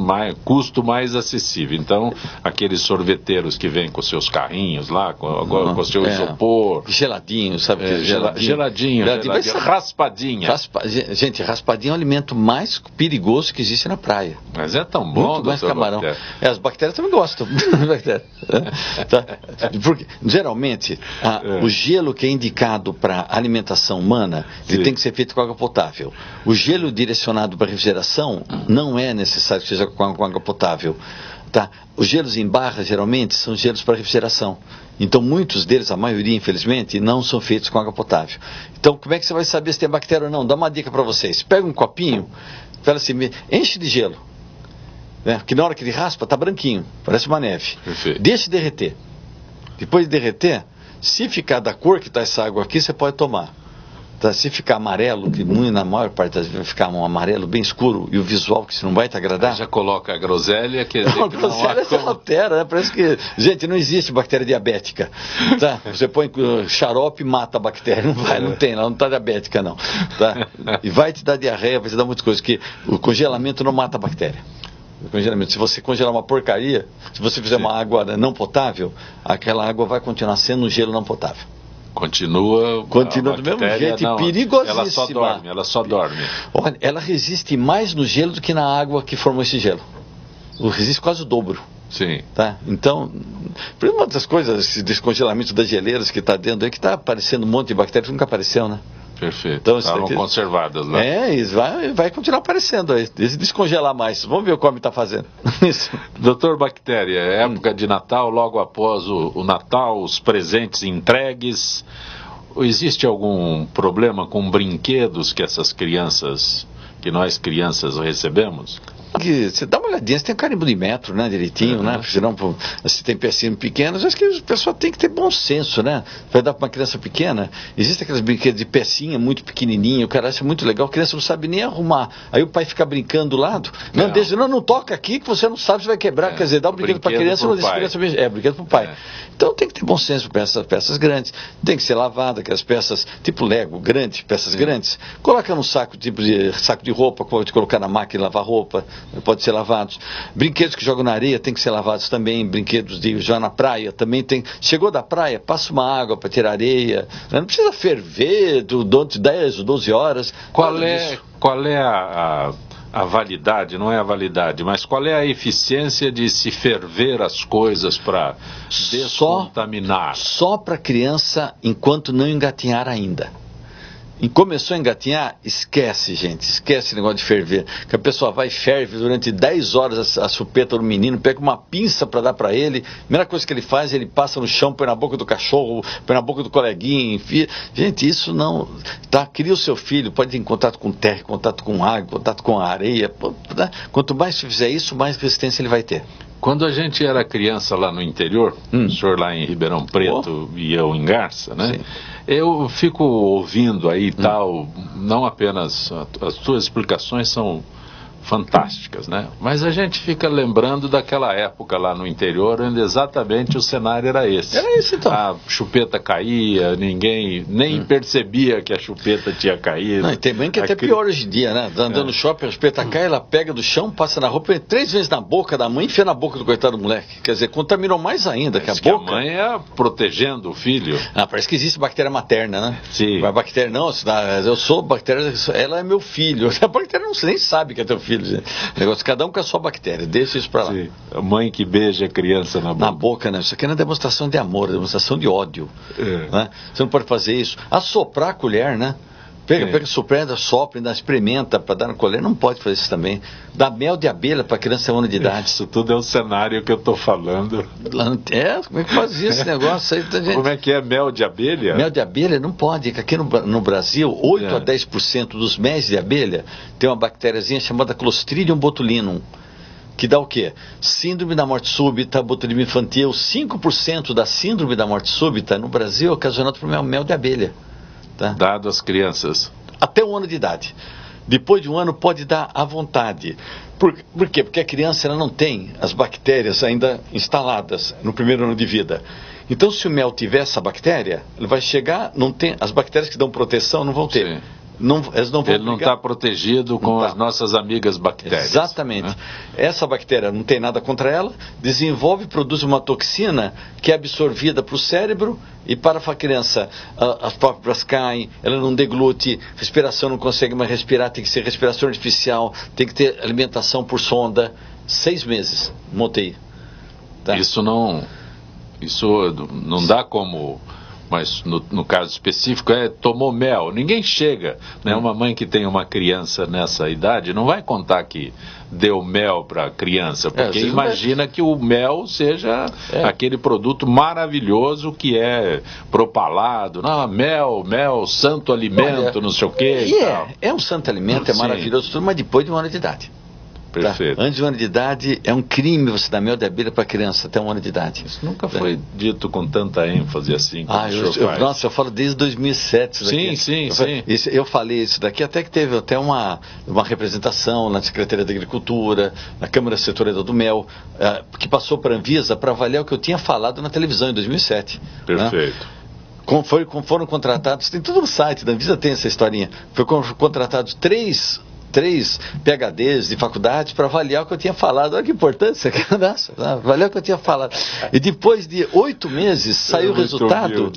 custo mais acessível. Então, aqueles sorveteiros que vêm com seus carrinhos lá, com seu isopor. Geladinho, sabe? Geladinho. Raspadinha. Gente, raspadinha é o alimento mais perigoso que existe na praia. Mas é tão bom, muito mais camarão. As bactérias também gostam. Tá? Porque, geralmente, o gelo que é indicado para alimentação humana, ele tem que ser feito com água potável. O gelo direcionado para refrigeração não é necessário que seja com água potável. Tá? Os gelos em barra, geralmente, são gelos para refrigeração. Então, muitos deles, a maioria, infelizmente, não são feitos com água potável. Então, como é que você vai saber se tem bactéria ou não? Dá uma dica para vocês. Pega um copinho, fala assim, enche de gelo. Né? Que na hora que ele raspa, está branquinho, parece uma neve. Perfeito. Deixa derreter. Depois de derreter, se ficar da cor que está essa água aqui, você pode tomar. Tá, se ficar amarelo, que na maior parte das vezes vai ficar um amarelo bem escuro e o visual que não vai te agradar. Já coloca a groselha, quer dizer a groselha você altera, né? Parece que, gente, não existe bactéria diabética. Tá? Você põe xarope e mata a bactéria, não tem, ela não está diabética não. Tá? E vai te dar diarreia, vai te dar muitas coisas, que o congelamento não mata a bactéria. Congelamento. Se você congelar uma porcaria, se você fizer uma água não potável, aquela água vai continuar sendo um gelo não potável. Continua do mesmo jeito, perigosíssima. Ela só dorme. Olha, ela resiste mais no gelo do que na água que formou esse gelo. Resiste quase o dobro. Sim. Tá? Então, uma das coisas, esse descongelamento das geleiras que está dentro aí, que está aparecendo um monte de bactérias que nunca apareceu, né? Perfeito. Então, estavam conservadas lá. Isso vai continuar aparecendo aí. Descongelar mais. Vamos ver o que o homem está fazendo. Doutor Bactéria, época de Natal, logo após o Natal, os presentes entregues. Existe algum problema com brinquedos que nós crianças recebemos? Você dá uma olhadinha, você tem carimbo de metro, né, direitinho, né, senão, se tem pecinhos pequenos, acho que o pessoal tem que ter bom senso, né, vai dar para uma criança pequena, existem aqueles brinquedos de pecinha muito pequenininho, o cara acha muito legal, a criança não sabe nem arrumar, aí o pai fica brincando do lado, não toca aqui que você não sabe se vai quebrar, quer dizer, dá um brinquedo para a criança, não deixa a criança, brinquedo para o pai. Então tem que ter bom senso para essas peças grandes, tem que ser lavada, aquelas peças tipo Lego, grandes, peças grandes, coloca num saco, tipo de saco de roupa, pode colocar na máquina e lavar roupa, pode ser lavados. Brinquedos que jogam na areia tem que ser lavados também. Brinquedos de jogar na praia também tem. Chegou da praia, passa uma água para tirar areia. Não precisa ferver durante 10 ou 12 horas. Qual é a validade, não é a validade, mas qual é a eficiência de se ferver as coisas para descontaminar? Só para criança enquanto não engatinhar ainda. E começou a engatinhar, esquece, gente, esquece esse negócio de ferver, que a pessoa vai e ferve durante 10 horas a chupeta do menino, pega uma pinça para dar para ele, a primeira coisa que ele faz, ele passa no chão, põe na boca do cachorro, põe na boca do coleguinha, enfia. Gente, isso não, tá? Cria o seu filho, pode ter contato com terra, contato com água, contato com areia, tá? Quanto mais você fizer isso, mais resistência ele vai ter. Quando a gente era criança lá no interior, o senhor lá em Ribeirão Preto e eu em Garça, né? Sim. Eu fico ouvindo aí tal, não apenas, as suas explicações são fantásticas, né? Mas a gente fica lembrando daquela época lá no interior, onde exatamente o cenário era esse. Era esse, então. A chupeta caía, ninguém nem percebia que a chupeta tinha caído. Não, e tem mãe que é até pior hoje em dia, né? Andando no shopping, a chupeta cai, ela pega do chão, passa na roupa, 3 vezes na boca da mãe e enfia na boca do coitado do moleque. Quer dizer, contaminou mais ainda que a boca. Que a mãe é protegendo o filho. Parece que existe bactéria materna, né? Sim. Mas bactéria não, eu sou bactéria, ela é meu filho. A bactéria nem sabe que é teu filho. Negócio, cada um com a sua bactéria, deixa isso pra lá. Sim. A mãe que beija a criança na boca. Na boca, né? Isso aqui não é demonstração de amor, é demonstração de ódio. Né? Você não pode fazer isso. Assoprar a colher, né? Pega o surpresa, sopra, ainda experimenta para dar no colher. Não pode fazer isso também. Dá mel de abelha para criança de 1 ano de idade. Isso tudo é o cenário que eu estou falando. Como é que faz esse negócio aí? Gente? Como é que é mel de abelha? Mel de abelha não pode. Aqui no Brasil, 8 a 10% dos mel de abelha tem uma bactériazinha chamada Clostridium botulinum, que dá o quê? Síndrome da morte súbita, botulismo infantil. 5% da síndrome da morte súbita no Brasil é ocasionado por mel de abelha. Tá? Dado às crianças. Até 1 ano de idade. Depois de 1 ano pode dar à vontade. Por quê? Porque a criança ela não tem as bactérias ainda instaladas no primeiro ano de vida. Então, se o mel tiver essa bactéria, ele vai chegar, não tem, as bactérias que dão proteção não vão ter. Sim. Eles não vão Ele não está protegido com as nossas amigas bactérias. Exatamente. Né? Essa bactéria não tem nada contra ela, desenvolve e produz uma toxina que é absorvida para o cérebro e para a criança as pálpebras caem, ela não deglute, respiração não consegue mais respirar, tem que ser respiração artificial, tem que ter alimentação por sonda. 6 meses, montei. Tá? Isso não dá como... Mas no caso específico tomou mel. Ninguém chega, né? Uma mãe que tem uma criança nessa idade não vai contar que deu mel para a criança, porque imagina que o mel seja aquele produto maravilhoso que é propalado. Não, mel, santo alimento, não sei o quê. É um santo alimento, é maravilhoso tudo, mas depois de 1 ano de idade. Perfeito. Tá? Antes de 1 ano de idade, é um crime você dar mel de abelha para criança até 1 ano de idade. Isso nunca foi dito com tanta ênfase assim como o senhor faz. Nossa, eu falo desde 2007 isso daqui. Sim. Eu falei isso daqui, até que teve até uma representação na Secretaria da Agricultura, na Câmara Setorial do Mel, que passou para a Anvisa para avaliar o que eu tinha falado na televisão em 2007. Perfeito. Né? Foram contratados, tem tudo no site da Anvisa, tem essa historinha. Foram contratados três PhDs de faculdade para avaliar o que eu tinha falado. Olha que importância, avaliar o que eu tinha falado. E depois de 8 meses saiu o resultado.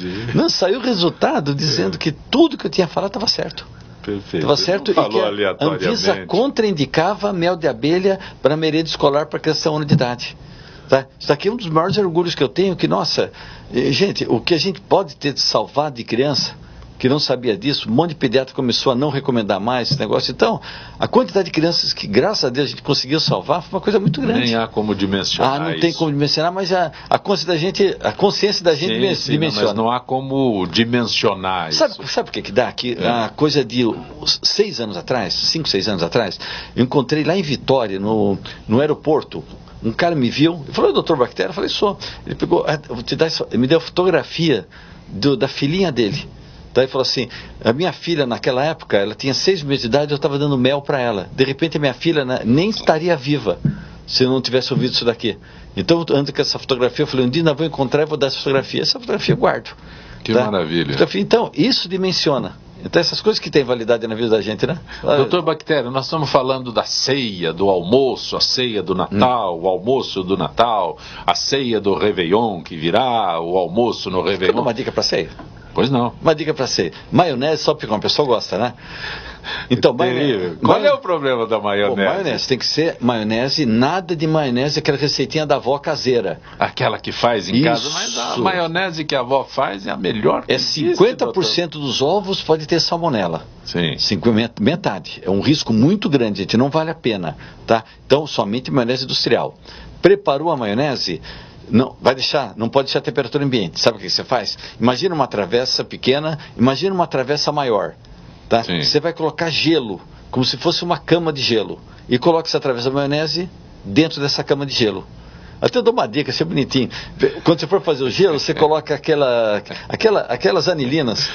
Saiu o resultado dizendo que tudo que eu tinha falado estava certo. Perfeito. Estava certo, e que a Anvisa contraindicava mel de abelha para merenda escolar para criança de 1 ano de idade. Tá? Isso aqui é um dos maiores orgulhos que eu tenho, que, nossa, gente, o que a gente pode ter salvado de criança que não sabia disso, um monte de pediatra começou a não recomendar mais esse negócio. Então, a quantidade de crianças que, graças a Deus, a gente conseguiu salvar foi uma coisa muito grande. Nem há como dimensionar não tem como dimensionar, mas a consciência da gente dimensiona. Mas não há como dimensionar isso. Sabe o que dá? A coisa de 6 anos atrás, 5, 6 anos atrás, eu encontrei lá em Vitória, no aeroporto, um cara me viu e falou: doutor Bactéria? Eu falei: sou. Ele pegou, me deu a fotografia da filhinha dele. Daí falou assim: a minha filha naquela época, ela tinha 6 meses de idade, eu estava dando mel para ela. De repente a minha filha nem estaria viva se eu não tivesse ouvido isso daqui. Então, antes com essa fotografia, eu falei: um dia eu vou encontrar e vou dar essa fotografia. Essa fotografia eu guardo. Que maravilha. Então, isso dimensiona. Então, essas coisas que têm validade na vida da gente, né? Doutor Bactéria, nós estamos falando da ceia, do almoço, a ceia do Natal, o almoço do Natal, a ceia do Réveillon que virá, o almoço no Réveillon. Quer uma dica para ceia? Pois não. Uma dica para ceia: maionese só porque uma pessoa gosta, né? Então, qual é o problema da maionese? Maionese tem que ser maionese, nada de maionese, aquela receitinha da avó caseira. Aquela que faz em casa, mas a maionese que a avó faz é a melhor que existe, 50% dos ovos pode ter salmonela. Sim. Metade. É um risco muito grande, gente, não vale a pena, tá? Então, somente maionese industrial. Preparou a maionese? Não pode deixar a temperatura ambiente. Sabe o que você faz? Imagina uma travessa pequena, imagina uma travessa maior. Tá? Você vai colocar gelo, como se fosse uma cama de gelo. E coloca essa travessa de maionese dentro dessa cama de gelo. Até eu dou uma dica, isso é bonitinho. Quando você for fazer o gelo, você coloca aquelas anilinas.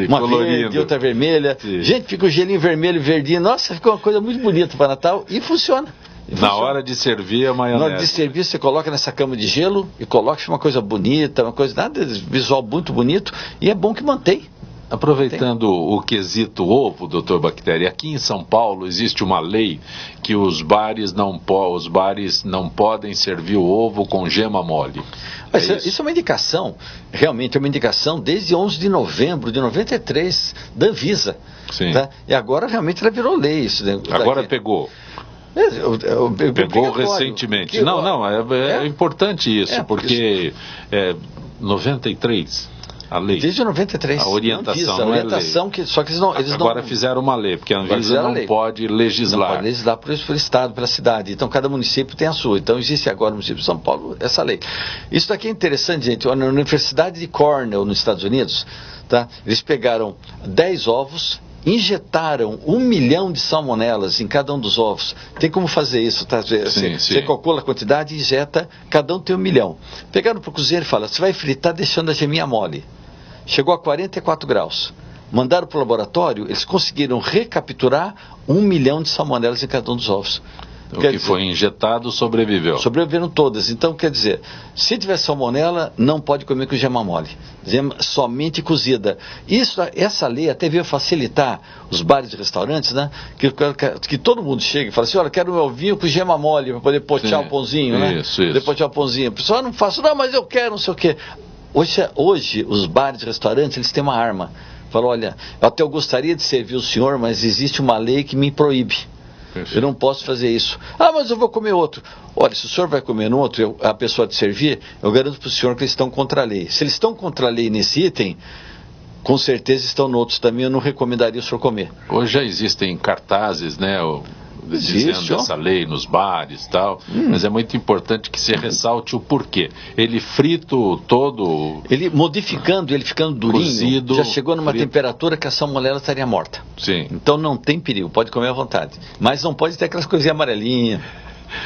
Uma verde, outra vermelha. Sim. Gente, fica o gelinho vermelho, verdinho. Nossa, fica uma coisa muito bonita para Natal e funciona. Na hora de servir a maionese. Na hora de servir, você coloca nessa cama de gelo e coloca, fica uma coisa bonita, uma coisa nada visual muito bonito, e é bom que mantém. Aproveitando o quesito ovo, doutor Bactéria, aqui em São Paulo existe uma lei que os bares não podem servir o ovo com gema mole. Isso é uma indicação, realmente é uma indicação desde 11 de novembro de 93 da Anvisa. Sim. Tá? E agora realmente ela virou lei. Isso agora pegou. Pegou recentemente. Não, é importante isso, porque 93... A lei. Desde 93. A orientação, a orientação que só que eles não agora fizeram uma lei, porque a Anvisa não pode legislar. Não pode legislar por estado, pela cidade. Então cada município tem a sua. Então existe agora no município de São Paulo essa lei. Isso daqui é interessante, gente. Na Universidade de Cornell, nos Estados Unidos, tá? Eles pegaram 10 ovos, injetaram 1 milhão de salmonelas em cada um dos ovos. Tem como fazer isso, tá? Você calcula a quantidade e injeta, cada um tem 1 milhão. Pegaram para o cozinheiro e falaram, você vai fritar deixando a geminha mole. Chegou a 44 graus. Mandaram para o laboratório, eles conseguiram recapturar 1 milhão de salmonelas em cada um dos ovos. O que foi injetado sobreviveu. Sobreviveram todas. Então, quer dizer, se tiver salmonela, não pode comer com gema mole. Gema somente cozida. Essa lei até veio facilitar os bares e restaurantes, né? Que todo mundo chega e fala assim, olha, quero um ovinho com gema mole para poder potear o pãozinho, né? Isso. Poder potear o pãozinho. O pessoal não faço, não, mas eu quero, não sei o quê. Hoje, os bares e restaurantes, eles têm uma arma. Falam, olha, eu até gostaria de servir o senhor, mas existe uma lei que me proíbe. Eu não posso fazer isso. Ah, mas eu vou comer outro. Olha, se o senhor vai comer no outro, a pessoa te servir, eu garanto para o senhor que eles estão contra a lei. Se eles estão contra a lei nesse item, com certeza estão no outros também, eu não recomendaria o senhor comer. Hoje já existem cartazes, né, dizendo essa lei nos bares e tal, mas é muito importante que se ressalte o porquê. Ele frito todo... Ele modificando, ele ficando durinho, cozido, já chegou numa temperatura que a salmonela estaria morta. Sim. Então não tem perigo, pode comer à vontade. Mas não pode ter aquelas coisinhas amarelinhas.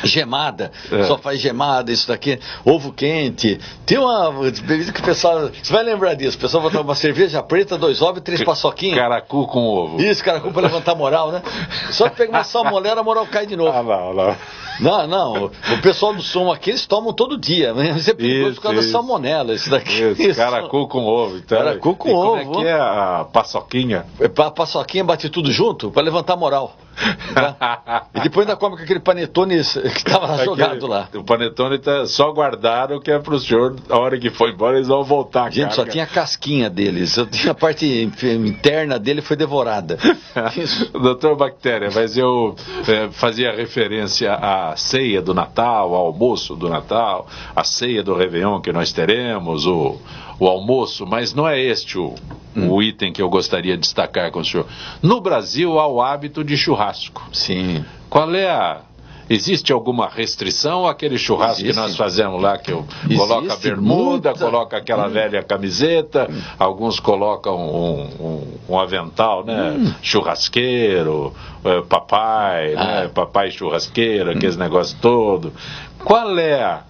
Gemada, só faz gemada, isso daqui, ovo quente. Tem uma bebida que o pessoal, você vai lembrar disso, o pessoal vai tomar uma cerveja preta, 2 ovos e 3 paçoquinhas. Caracu com ovo. Isso, caracu para levantar a moral, né? Só que pega uma salmonela, a moral cai de novo. Não, o pessoal do som aqui, eles tomam todo dia, mas é perigoso por causa da salmonela, isso daqui. Isso. Caracu com ovo. Então, caracu com ovo. Como é que é a paçoquinha? A paçoquinha bate tudo junto para levantar a moral. Tá? E depois ainda come com aquele panetone que estava jogado lá. O panetone só guardaram que é para o senhor, a hora que foi embora, eles vão voltar a gente, carga. Só tinha a casquinha deles, a parte interna dele foi devorada. Doutor Bactéria, mas eu fazia referência à ceia do Natal, ao almoço do Natal, à ceia do Réveillon que nós teremos, o almoço, mas não é este o item que eu gostaria de destacar com o senhor. No Brasil há o hábito de churrasco. Sim. Qual é existe alguma restrição àquele churrasco que nós fazemos lá, que eu coloco a bermuda, coloca aquela velha camiseta, alguns colocam um avental, né? Churrasqueiro, papai, né? Papai churrasqueiro, aqueles negócios todos. Qual é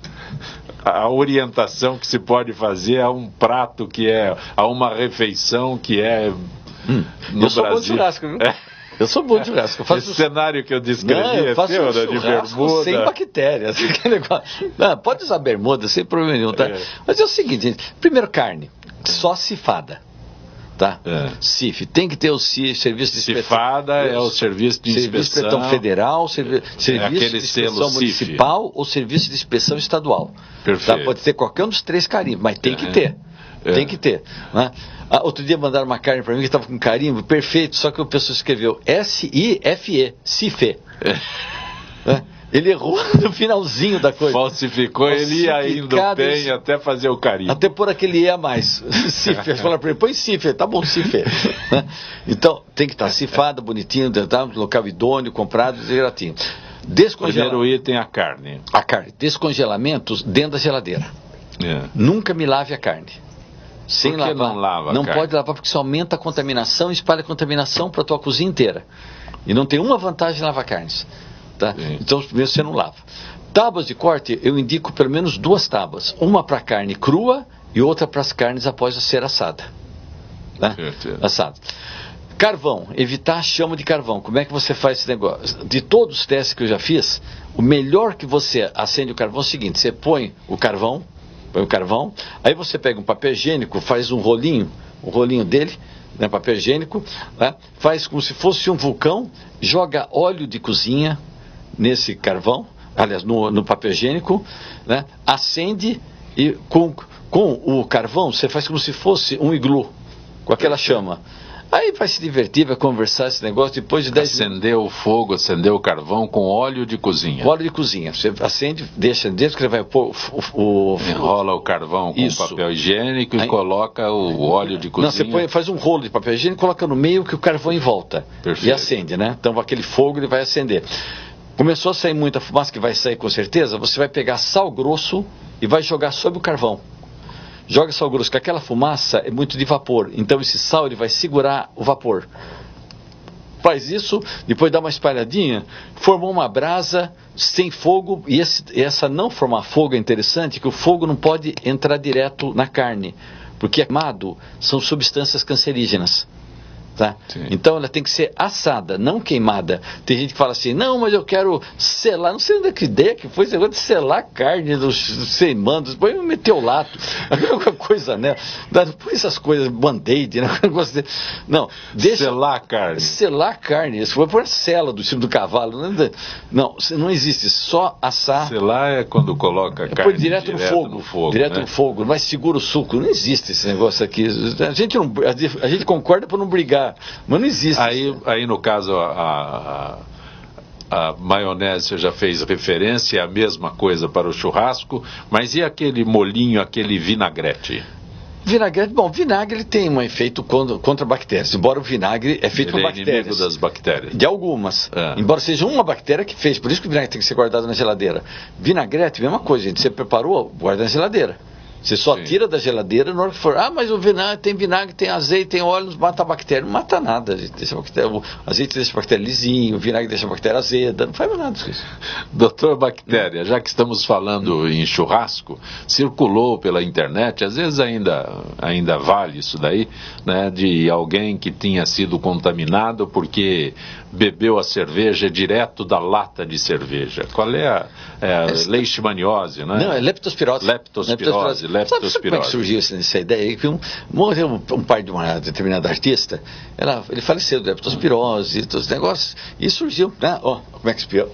a orientação que se pode fazer a um prato a uma refeição que é no eu sou Brasil? Bom de churrasco, viu? Eu sou bom de churrasco. Esse cenário que eu descrevi eu faço de bermuda. Sem bactérias. Não, pode usar bermuda sem problema nenhum, tá? Mas é o seguinte, gente. Primeiro, carne. Só cifada. Tá? CIF. Tem que ter o CIF, Serviço de Inspeção. Cifada é o Serviço de Inspeção. Serviço de Inspeção Federal, Serviço de Inspeção Municipal ou Serviço de Inspeção Estadual. Perfeito. Tá? Pode ter qualquer um dos 3 carimbos, mas tem que ter. Tem que ter. Né? Outro dia mandaram uma carne para mim que estava com carimbo, perfeito, só que o pessoal escreveu S-I-F-E, CIFE. Ele errou no finalzinho da coisa. Falsificou, ele ia indo bem até fazer o carimbo. Até por aquele E a mais. CIFE. Falaram para ele, põe CIFE, tá bom, CIFE. Então, tem que estar cifado, bonitinho, tá, no local idôneo, comprado, direitinho. Primeiro item, a carne. A carne. Descongelamentos dentro da geladeira. Nunca me lave a carne. Sem lavar. Não lava? Não pode lavar porque isso aumenta a contaminação e espalha a contaminação para a tua cozinha inteira. E não tem uma vantagem em lavar carnes. Tá? Então, primeiro você não lava. Tábuas de corte, eu indico pelo menos 2 tábuas. Uma para carne crua e outra para as carnes após ser assada. Tá? Assada. Carvão, evitar a chama de carvão. Como é que você faz esse negócio? De todos os testes que eu já fiz, o melhor que você acende o carvão é o seguinte: você põe o carvão, aí você pega um papel higiênico, faz um rolinho dele, né, papel higiênico, né, faz como se fosse um vulcão, joga óleo de cozinha nesse carvão, aliás, no papel higiênico, né, acende e com o carvão você faz como se fosse um iglu, com aquela chama. Aí vai se divertir, vai conversar esse negócio, depois de 10 minutos. Acender o fogo, acender o carvão com óleo de cozinha. Óleo de cozinha. Você acende, deixa dentro que ele vai pôr enrola o carvão com papel higiênico e coloca o óleo de cozinha. Não, você faz um rolo de papel higiênico, coloca no meio que o carvão em volta. Perfeito. E acende, né? Então aquele fogo ele vai acender. Começou a sair muita fumaça, que vai sair com certeza, você vai pegar sal grosso e vai jogar sobre o carvão. Joga sal grosso, que aquela fumaça é muito de vapor. Então esse sal ele vai segurar o vapor. Faz isso, depois dá uma espalhadinha, formou uma brasa sem fogo. E essa não formar fogo é interessante, que o fogo não pode entrar direto na carne. Porque queimado são substâncias cancerígenas. Tá? Então ela tem que ser assada, não queimada. Tem gente que fala assim, não, mas eu quero selar, não sei onde é que ideia que foi esse negócio de selar a carne dos seimandos, depois me meteu o lato, alguma coisa, né? Depois essas coisas, band-aid, né? Não, deixa... Selar a carne. Selar a carne, isso foi por sela do tipo do cavalo, não existe, só assar. Selar é quando coloca a carne direto no fogo, direto né? no fogo, mas segura o suco, não existe esse negócio aqui, a gente concorda por não brigar. Mas não existe. Aí no caso, a maionese você já fez referência, é a mesma coisa para o churrasco, mas e aquele molhinho, aquele vinagrete? Vinagrete, bom, vinagre ele tem um efeito contra bactérias, embora o vinagre é feito por bactérias. Ele é inimigo das bactérias. De algumas, embora seja uma bactéria que fez, por isso que o vinagre tem que ser guardado na geladeira. Vinagrete, mesma coisa, gente, você preparou, guarda na geladeira. Você só tira da geladeira na hora que for. Mas o vinagre, tem azeite, tem óleo, não mata a bactéria. Não mata nada. O azeite deixa a bactéria lisinho, o vinagre deixa a bactéria azeda. Não faz nada disso. Doutor Bactéria, já que estamos falando em churrasco, circulou pela internet, às vezes ainda vale isso daí, né, de alguém que tinha sido contaminado porque bebeu a cerveja direto da lata de cerveja. Qual é a leishmaniose, né? Não, é leptospirose. Leptospirose. Sabe como é que surgiu essa ideia aí? Que morreu um pai de uma determinada artista, ele faleceu de leptospirose e todos os negócios, e surgiu, né? Como é que espirrou?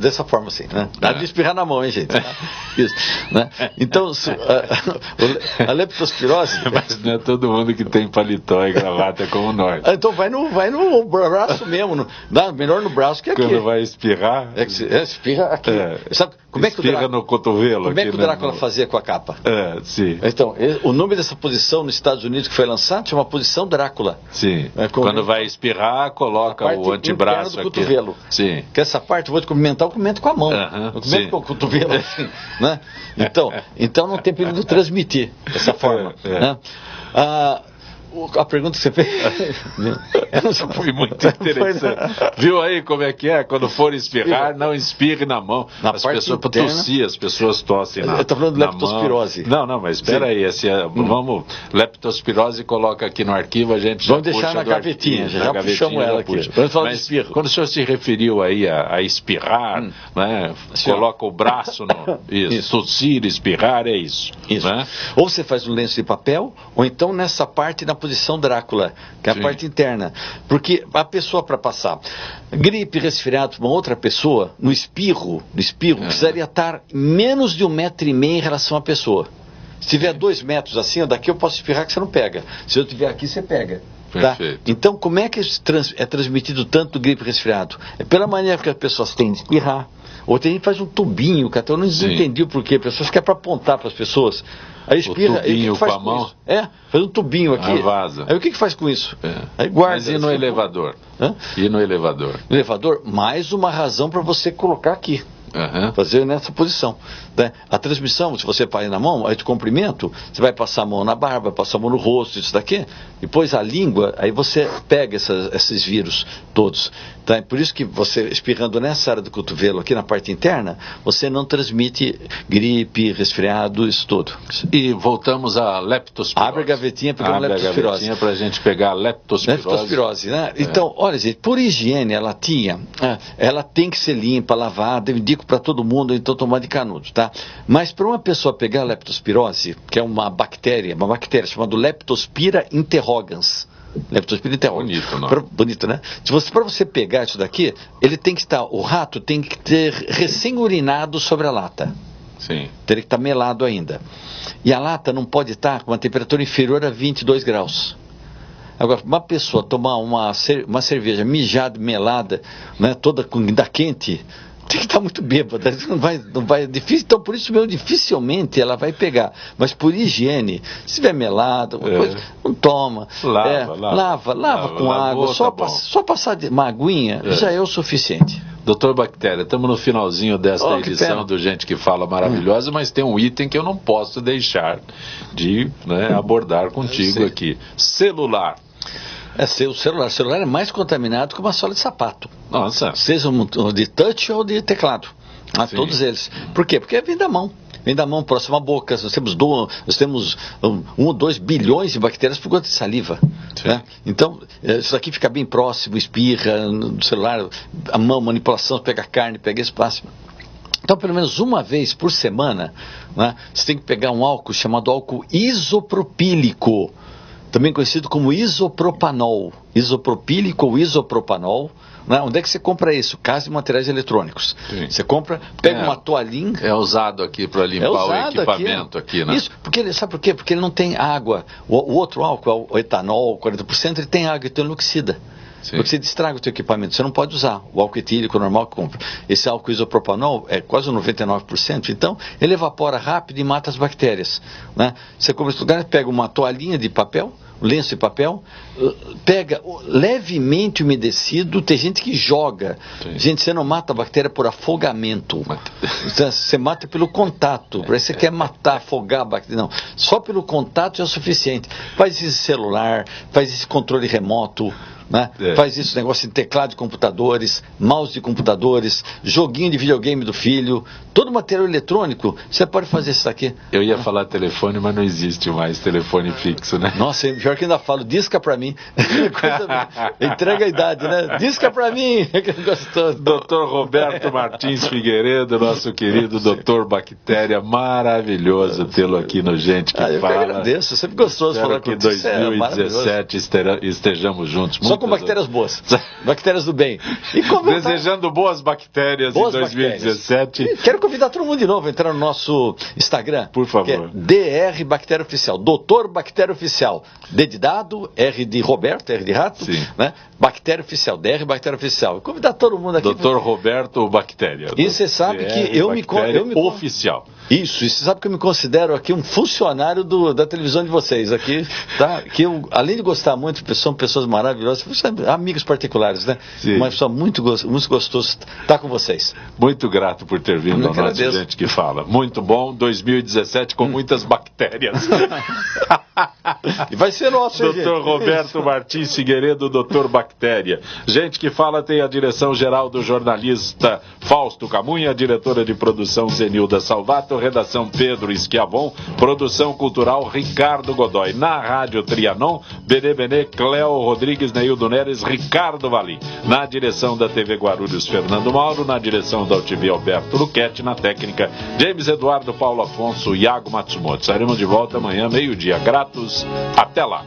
Dessa forma assim, né? Nada de espirrar na mão, hein, gente? Isso, né? Então, a leptospirose... Mas não é todo mundo que tem paletó e gravata como nós. Então vai no braço mesmo, melhor no braço que aqui. Quando vai espirrar... Espirra aqui. Sabe como é que espirra no cotovelo. Como é que o Drácula fazia com a capa? Sim. Então, o nome dessa posição nos Estados Unidos que foi lançado chama posição Drácula. Sim. Quando vai espirrar, coloca o antebraço aqui. Cotovelo. Sim. Que essa parte, eu vou te cumprimentar, eu cumprimento com a mão. Eu cumprimento com o cotovelo assim, né? Então não tem perigo de transmitir dessa forma. Né? A pergunta que você fez foi muito interessante. Viu aí como é que é? Quando for espirrar, não espirre na mão. As pessoas interna, tossir, as pessoas tossem na mão. Eu estou falando de leptospirose. Não, mas espera aí. Vamos, leptospirose, coloca aqui no arquivo, a gente vamos deixar na gavetinha, já puxamos ela aqui. Mas quando o senhor se referiu aí a espirrar, né, coloca o braço no... Isso, tossir, espirrar, é isso. Né? Ou você faz um lenço de papel, ou então nessa parte na posição Drácula, que é a parte interna. Porque a pessoa, para passar gripe, resfriado para uma outra pessoa, no espirro precisaria estar menos de 1,5 metro em relação à pessoa. Se tiver 2 metros assim, daqui eu posso espirrar que você não pega. Se eu tiver aqui, você pega. Tá? Então, como é que é transmitido tanto gripe e resfriado? É pela maneira que as pessoas têm de espirrar. Ou tem gente que faz um tubinho, que até eu não entendi o porquê. Pessoas querem para apontar para as pessoas. Aí espirra, aí o que faz com isso? Faz um tubinho aqui. Vaza. Aí o que faz com isso? Aí guarda. Mas e no elevador? E no elevador? No elevador, mais uma razão para você colocar aqui. Fazer nessa posição, né? A transmissão, se você põe na mão, aí de comprimento, você vai passar a mão na barba, passar a mão no rosto, isso daqui, depois a língua, aí você pega esses vírus todos, tá? Por isso que você, espirrando nessa área do cotovelo, aqui na parte interna, você não transmite gripe, resfriado, isso tudo. E voltamos à leptospirose. Abre a gavetinha, pegando leptospirose. Abre a gavetinha para a gente pegar a leptospirose. Leptospirose, né? Então, olha, gente, por higiene, ela tem que ser limpa, lavada, eu indico para todo mundo, então tomar de canudo, tá? Mas para uma pessoa pegar a leptospirose, que é uma bactéria chamada Leptospira interrogans. Leptospira interrogans. Bonito, não? Bonito, né? Para você pegar isso daqui, ele tem que estar, o rato tem que ter recém-urinado sobre a lata. Sim. Teria que estar melado ainda. E a lata não pode estar com uma temperatura inferior a 22 graus. Agora, uma pessoa tomar uma cerveja mijada, melada, né, toda ainda quente, tem que estar muito bêbada, não vai, difícil, então por isso mesmo dificilmente ela vai pegar, mas por higiene, se tiver melado, coisa, não toma, lava com água, só passar uma aguinha já é o suficiente. Doutor Bactéria, estamos no finalzinho desta edição do Gente que Fala maravilhosa, mas tem um item que eu não posso deixar de abordar contigo aqui. Celular. O celular é mais contaminado que uma sola de sapato. Nossa. Seja de touch ou de teclado. Todos eles. Por quê? Porque vem da mão. Vem da mão próxima à boca. Nós temos 1 ou 2 bilhões de bactérias por conta de saliva. Né? Então, isso aqui fica bem próximo, espirra no celular, a mão, manipulação, pega carne, pega espaço. Então, pelo menos uma vez por semana, né, você tem que pegar um álcool chamado álcool isopropílico, também conhecido como isopropanol, isopropílico ou isopropanol. Né? Onde é que você compra isso? Casa de materiais eletrônicos. Sim. Você compra, pega uma toalhinha. É usado aqui para limpar o equipamento aqui, né? Isso, sabe por quê? Porque ele não tem água. O outro álcool, o etanol, 40%, ele tem água, então ele oxida. Sim. Porque você estraga o teu equipamento, você não pode usar o álcool etílico normal que compra. Esse álcool isopropanol é quase 99%, então ele evapora rápido e mata as bactérias. Né? Você compra esse lugar, pega uma toalhinha de papel, lenço de papel, pega levemente umedecido, tem gente que joga. Sim. Gente, você não mata a bactéria por afogamento. Você mata pelo contato. Parece que você quer matar, afogar a bactéria. Não, só pelo contato é o suficiente. Faz esse celular, faz esse controle remoto. Né? Faz isso, negócio de teclado de computadores, mouse de computadores, joguinho de videogame do filho, todo material eletrônico, você pode fazer isso daqui. Eu ia falar telefone, mas não existe mais telefone fixo, né? Nossa, pior que ainda falo, disca pra mim. Entrega a idade, né? Disca pra mim. Gostoso. Dr. Roberto Martins Figueiredo, nosso querido Dr. Bactéria, maravilhoso tê-lo aqui no Gente que Fala. Eu que agradeço, sempre gostoso falar com você. Espero que em 2017 estejamos juntos. Só com bactérias boas, bactérias do bem. Desejando boas bactérias em 2017. Bactérias. Quero convidar todo mundo de novo a entrar no nosso Instagram. Por favor. Que é DR Bactéria Oficial, Doutor Bactéria Oficial. D de dado, R de Roberto, R de rato, né? Bactéria Oficial, DR Bactéria Oficial. Convidar todo mundo aqui. Doutor Roberto Bactéria. E você sabe que eu me oficial. Isso, e você sabe que eu me considero aqui um funcionário da televisão de vocês aqui, tá? Que eu, além de gostar muito, são pessoas maravilhosas, amigos particulares, né? Sim. Uma pessoa muito gostoso estar com vocês. Muito grato por ter vindo ao nosso Gente que Fala. Muito bom, 2017 com muitas bactérias. E vai ser nosso, hein, Dr. Roberto Martins Figueiredo, Dr. Bactéria. Gente que Fala tem a direção geral do jornalista Fausto Camunha, a diretora de produção Zenilda Salvato, redação Pedro Schiavon, produção cultural Ricardo Godoy. Na Rádio Trianon, Benê, Cléo Rodrigues, Neildo Neres, Ricardo Valim. Na direção da TV Guarulhos, Fernando Mauro. Na direção da UTV, Alberto Luquete. Na técnica, James Eduardo, Paulo Afonso, Iago Matsumoto. Estaremos de volta amanhã, meio-dia. Gratos, até lá.